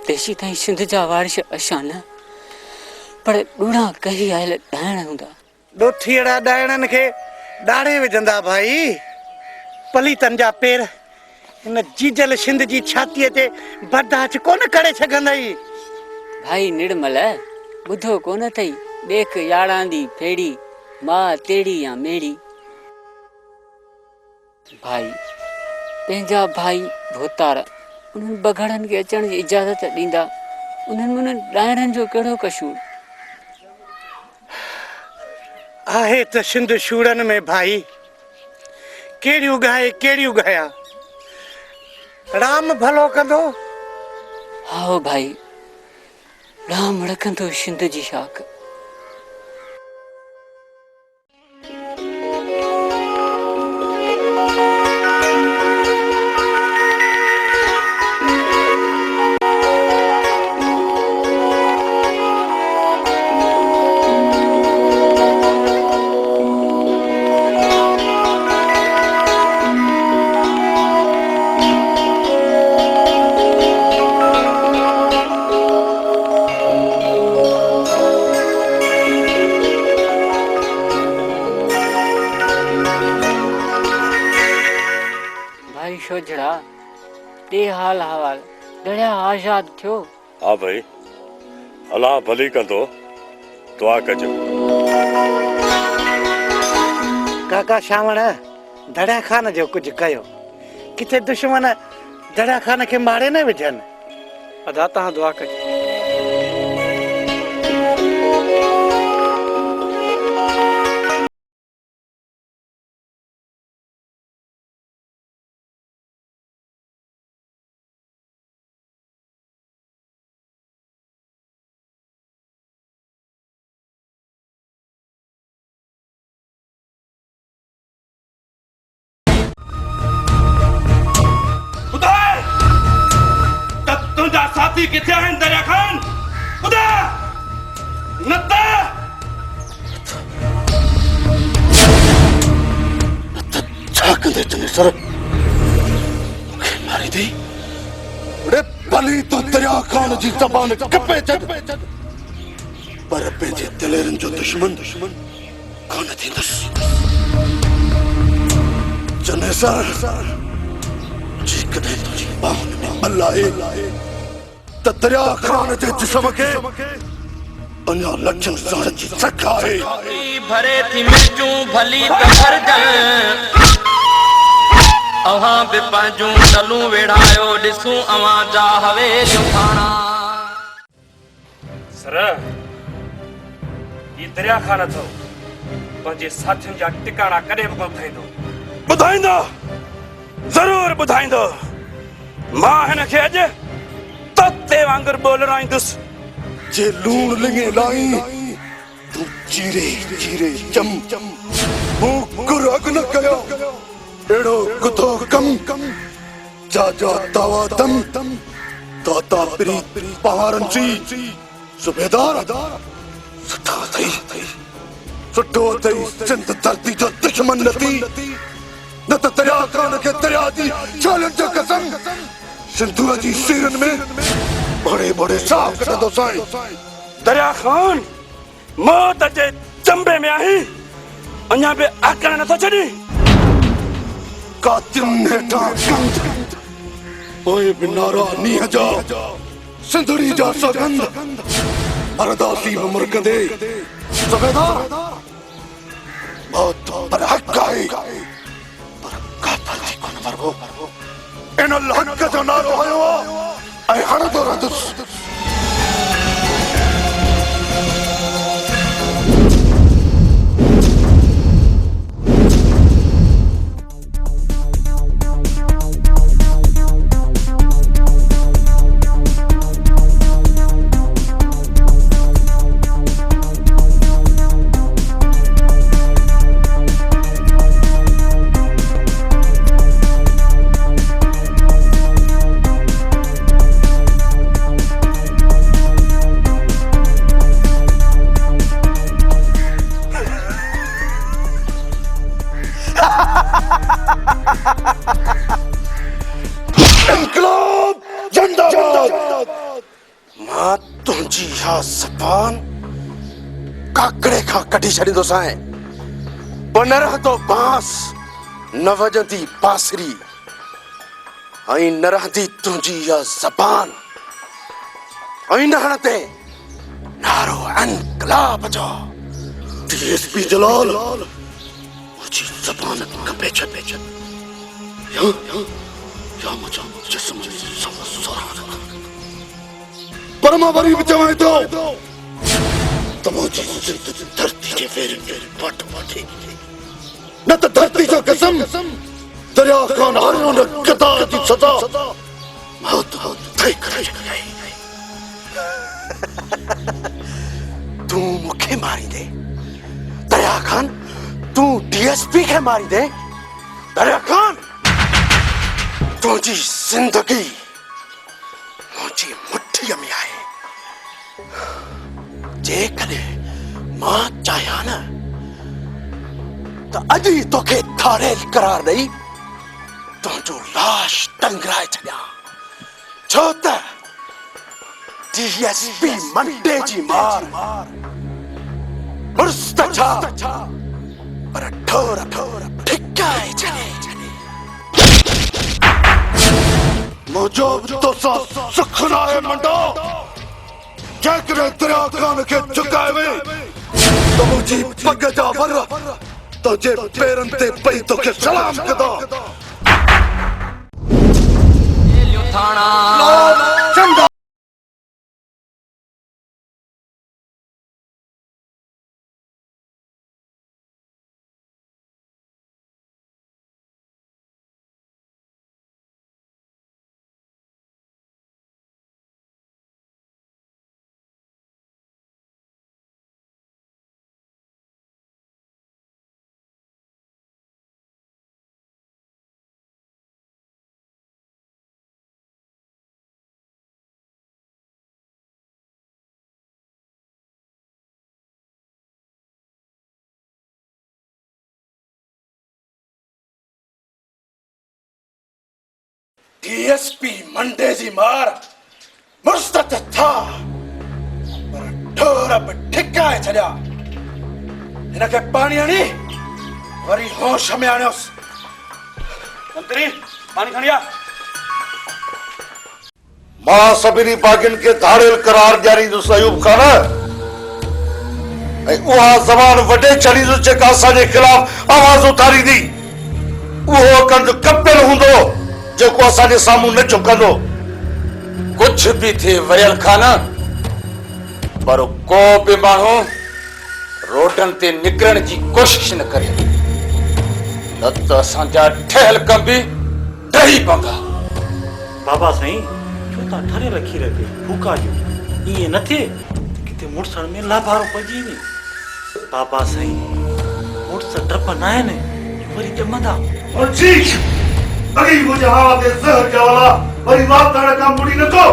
तेसीं ताईं सिंध जा वारिस असां न, पर ॾूढ़ा कही आयल ॾाइण हूंदा। ॾोथीअड़ा ॾाइणनि खे ॾाढ़े विझंदा भाई। पलीतनि जा पेर हिन जीजल सिंध जी छातीअ ते बर्दाश्त कोन करे सघंदई। भाई निर्मल, ॿुधो कोन अथई ॾेख यारांदी फेड़ी मां तेड़ी या मेड़ी। भाई, पंहिंजा भाई भोतार उन्हनि बघड़नि खे अचण जी इजाज़त ॾींदा उन्हनि ॾाहिरनि जो कहिड़ो कसूर? आहे त सिंध शूरनि में भाई, कहिड़ियूं गाए कहिड़ियूं गाया। राम भलो कंदो। हाँ भाई, राम रखंदो सिंध जी शाख। छोजड़ा दे हाल हवाल दरिया आजाद थियो। हाँ भाई, अल्लाह भली कंदो, दुआ कजो। काका शावण दरिया खान जो कुछ कयो, किथे दुश्मन दरिया खान के मारे न विझन। अदा तहां दुआ कजो। तुझा साथी किथे आहिनि दरिया खान? ॿुधा न त छा कंदे तुंहिंजे सर मूंखे मारी दी? अरे भली तो दरिया खान जी ज़बान कपे छॾ, पर पंहिंजे दिलेरनि जो दुश्मन कोन थींदुसि। जने सर जेकॾहिं तुंहिंजी बाहुनि में बल आहे त दरिया खान जे जिस्म खे अञा लछन साण जी सख आहे। भरे थी मिर्चूं भली त भरजन, अव्हां बि पंहिंजूं तलूं वेढ़ायो, ॾिसूं अव्हां जा हवेलियूं थाणा। सर ही दरिया खान अथव, पंहिंजे साथियुनि जा टिकाणा कॾहिं बि कोन ठाहींदो। ॿुधाईंदो, ज़रूर ॿुधाईंदो। मां हिन खे अॼु तते वांगुरु ॿोलराईंदुसि। जे लूण लिंगे लाई तू चीरे चीरे चम मूं गुर अग न कयो, एड़ो कुतो कम जा जा तावा दम ताता प्रीत पहाड़न जी सुबेदार सुठो थई सिंध धरती जो दुश्मन नती न त दरिया खान के दरिया जी छालन जो कसम सिंधुआ जी सीरन में बड़े बड़े साफ कढंदो साईं। दरिया खान मौत जे चंबे में आहीं, अञा बि आकड़ नथो छॾी। कातियुनि हेठां गंद पोइ बि नारा नीह जा सिंधड़ी जा सगंध अरदासी में मुरकंदे सुबेदार मौत पर हक़ आहे, पर कातल जी कोन मरबो। इन हक़ जो नारो हयो ऐं हणंदो रहंदुसि। इंकलाब जिंदाबाद। मां तुंहिंजी हा ज़बान काकड़े खां कढी छॾींदोसांइ, पोइ न रहंदो बांस, न वॼंदी बांसुरी, ऐं न रहंदी तुंहिंजी हा ज़बान, ऐं न हणंदे नारो इंकलाब जो। डीएसपी जलाल मुंहिंजी ज़बान कपे छॾ या मुझे जिस्म पर मां वरी बि चवां थो त मुंहिंजी सिंध जी धरती जे वेरनि में पट वठे न त धरती जो कसम दरिया खान हारियो न गदा जी सदा मौत तय करे छॾियई। तूं मूंखे मारी दे दरिया खान, तूं डीएसपी खे मारी दे दरिया खान। तुंहिंजी जिंदगी मुंहिंजी मुठीअ में आहे। जेकॾहिं मां चाहियां न त अॼु ई तोखे थाड़ेल करार ॾेई तुंहिंजो लाश टंगराए छॾियां, छो त डीएसपी मंडे जी मार मुर्स्त छा पर ठोर ठिकाए छॾे। मुंहिंजो तोसां सुख न आहे मंडो। जेकॾहिं दरिया खान खे झुकाए वे त मुंहिंजी पग जा वर तुंहिंजे पेरनि ते पई तोखे सलाम कंदा। चंदा डीएसपी मंडे जी मार मुर्स्त था पर ठोर बि ठिकाए छॾिया। हिनखे पाणी आणी वरी होश में आणियोसि। मंत्री पाणी खणी आ। मां सभिनी बागियुनि खे धाड़ेल करार ॾियारींदुसि अयूब खान, ऐं उहा ज़बान वॾे छॾींदुसि जेका असांजे ख़िलाफ़ आवाज़ उथारींदी। उहो कंद कपियल हूंदो जेको असांजे साम्हूं न झुकंदो। कुछ भी थिए वरियल खान, पर को बि माण्हू रोडनि ते निकिरण जी कोशिश न करे, न त असांजा ठहियल कम बि ढही पवंदा। बाबा साईं छो था ठरे रखी रखे फूका जो ईअं न थिए किथे मुड़सण में लाभारो पइजी वञे। बाबा साईं मुड़स डप न आहिनि वरी ॼमंदा। अभी मुझे हवा के जहर के वाला वही बात करने का मुड़ी न तो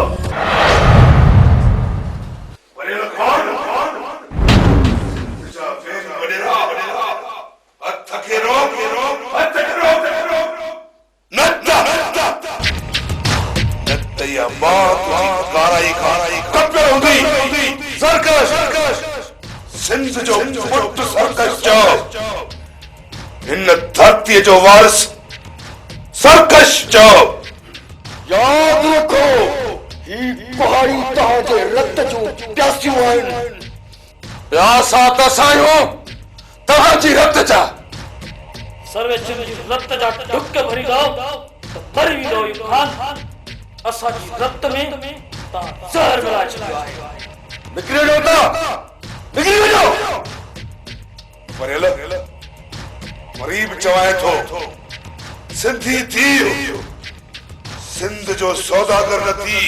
वरियल खान जा फेर वडेरा हथ के रोक नत्ता या बात काराई कपे होंदी सर्कस सिंध जो पुट सर्कस जो इन धरती जो वारिस सर्कस जो। याद रखो ही पहाड़ी तव्हांजे रत जूं प्यासियूं आहिनि। प्यासा त सायो तव्हांजी रत जा। सर्वे जी रत जा ढुक भरी गाओ त मरी वेंदो इहो खान। असांजी रत में तव्हां ज़हर मिलाए छॾियो आहे। निकिरी वञो वरियल वरी बि चवाए थो सिंधी थी सिंध जो सौदागर न थी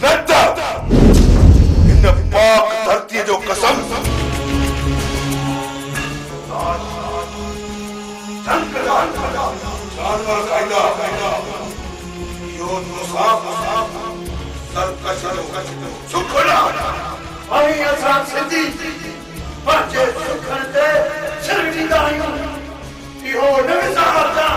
नत्ता इन पाक धरती जो कसम। जानवर खाईंदा इहो मुसाफ़ सर्कस जो सुखना आई असां सिंधी पंहिंजे सुखनि ते सिर ॾींदा आहियूं। इहो न विसारंदा।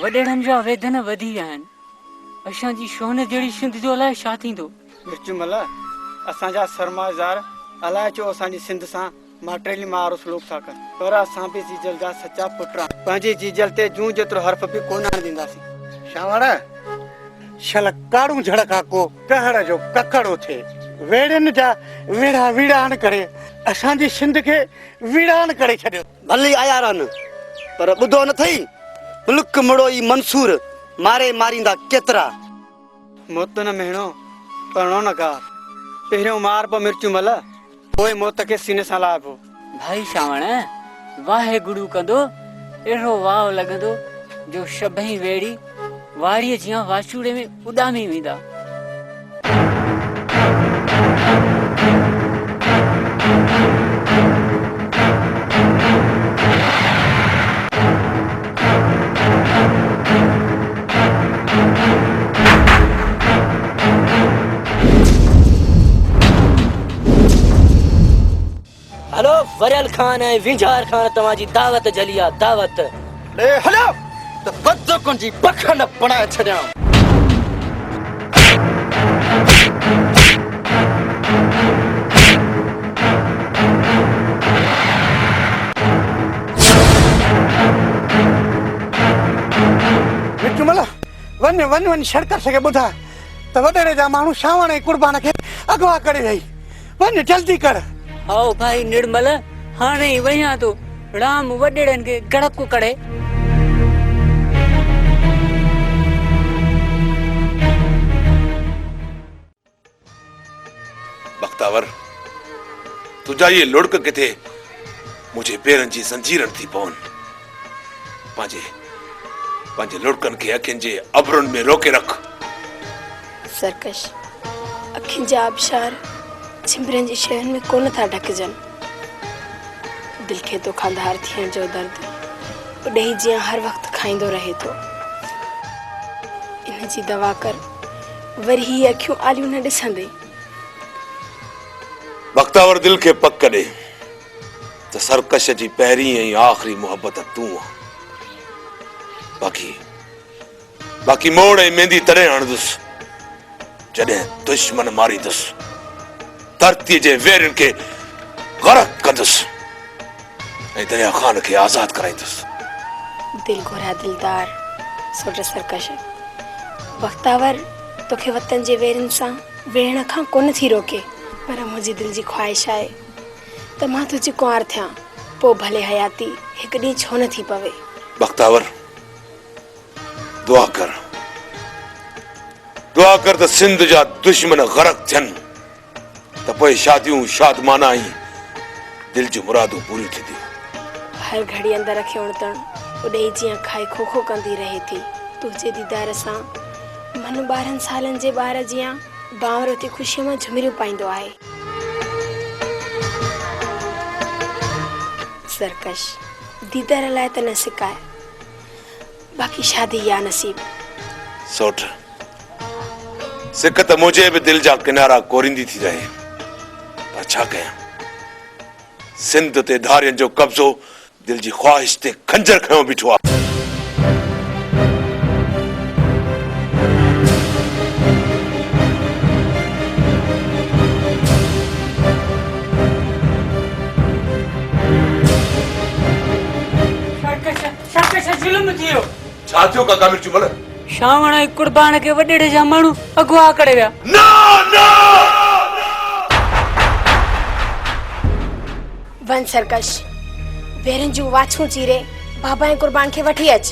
वॾेरनि जा वेदन वधी विया आहिनि। असांजी सोन जहिड़ी सिंध जो अलाए छा थींदो। मिर्चु मल असांजा सरमाज़दार अलाए छो असांजी सिंध सां मां टेली मां वारो सलूक था कर पर असां बि जीजल जा सच्चा पुट आहियूं। पंहिंजी जीजल ते जूं जेतिरो हर्फ बि कोन आण ॾींदासीं। शावण छल काड़ू झड़का को कहड़ जो ककड़ो थे वेड़न जा वेड़ा वीड़ान करे असांजी सिंध खे वीड़ान करे छॾियो। भली आया रहन पर ॿुधो न थई मुल्क मुड़ो ई मंसूर मारे मारींदा केतिरा। मौत न मेहणो परणो न कार पहिरियों मार पो मिर्चू मल पोइ मौत खे सीने सां लाइबो। भाई सावण वाहे गुड़ू कंदो अहिड़ो वाव लॻंदो जो सभई वेड़ी वाड़ीअ जियां वाचूड़े में उॾामी वेंदा। हलो वरियल खान ऐं विंझार खान तव्हांजी दावत जली आहे दावत। ले हलो त बदकुन जी बखन बणाए छॾियां। विचमल वन वन वन शर्कर खे ॿुधा त वॾेरे जा माण्हू शावण ऐं कुर्बान खे अगवा करे वई। वन जल्दी कर। आओ भाई निर्मल हाणे ई वञा थो राम वॾेरनि खे गड़क करे। बख्तावर तुझा ये लुड़क किथे मुझे पेरनि जी ज़ंजीरनि थी पवन। पंहिंजे लुड़कनि खे अखियुनि जे अबरुनि में रोके रख। सरकश अखियुनि जा आबशार छिंबरनि जी शहरनि में कोन था ढकजनि। दिल खे तो खंधार थियण जो दर्द उॾेही जीअं हर वक़्तु खाईंदो रहे थो। इन जी दवा कर वरी ही अखियूं आलियूं न ॾिसंदे। बख्तावर दिल खे पक ॾे त सरकश जी पहिरीं ऐं आख़िरी मोहबत तूं आहे। बाक़ी मोड़ ऐं मेहंदी तॾहिं हणंदुसि जॾहिं दुश्मन मारींदुसि धरतीअ जे वेरनि खे गरक कंदुसि ऐं दरिया खान खे आज़ाद कराईंदुसि। दिल घोरा दिलदार सोट सरकश बख्तावर तोखे वतन जे वेरनि सां विढ़ण खां कोन थी रोके पर मुंहिंजी दिल जी ख़्वाहिश आहे त मां तुंहिंजी कुंवार थियां पोइ भले हयाती हिकु ॾींहुं छो न थी पवे। बख्तावर दुआ कर त सिंध जा दुश्मन गरक थियनि त पोइ शादियूं शादमाना ई दिल जूं मुरादूं पूरियूं थींदियूं। हर घड़ी अंदर रखे उणतण उॾेही जीअं खाई खोखो कंदी रहे थी। तुंहिंजे दीदार सां मन 12 सालनि जे ॿार जीअं बांवर ते ख़ुशीअ मां झुमिरियूं पाईंदो आहे। सरकश दीदार लाइ त न सिकाए बाक़ी शादी या नसीब। सोठ सिक त मुंहिंजे बि दिल जा किनारा कोरींदी थी रहे पर छा कयां सिंध ते धारियनि जो कब्ज़ो दिल जी ख़्वाहिश ते खंजर खयों बीठो आहे। छा थियो काका मिर्चूमल? शावण ऐं कुर्बान खे वॾेरे जा माण्हू अगवा करे विया। वन सरकश वेरनि जूं वाछूं चीरे बाबा ऐं कुर्बान खे वठी अच।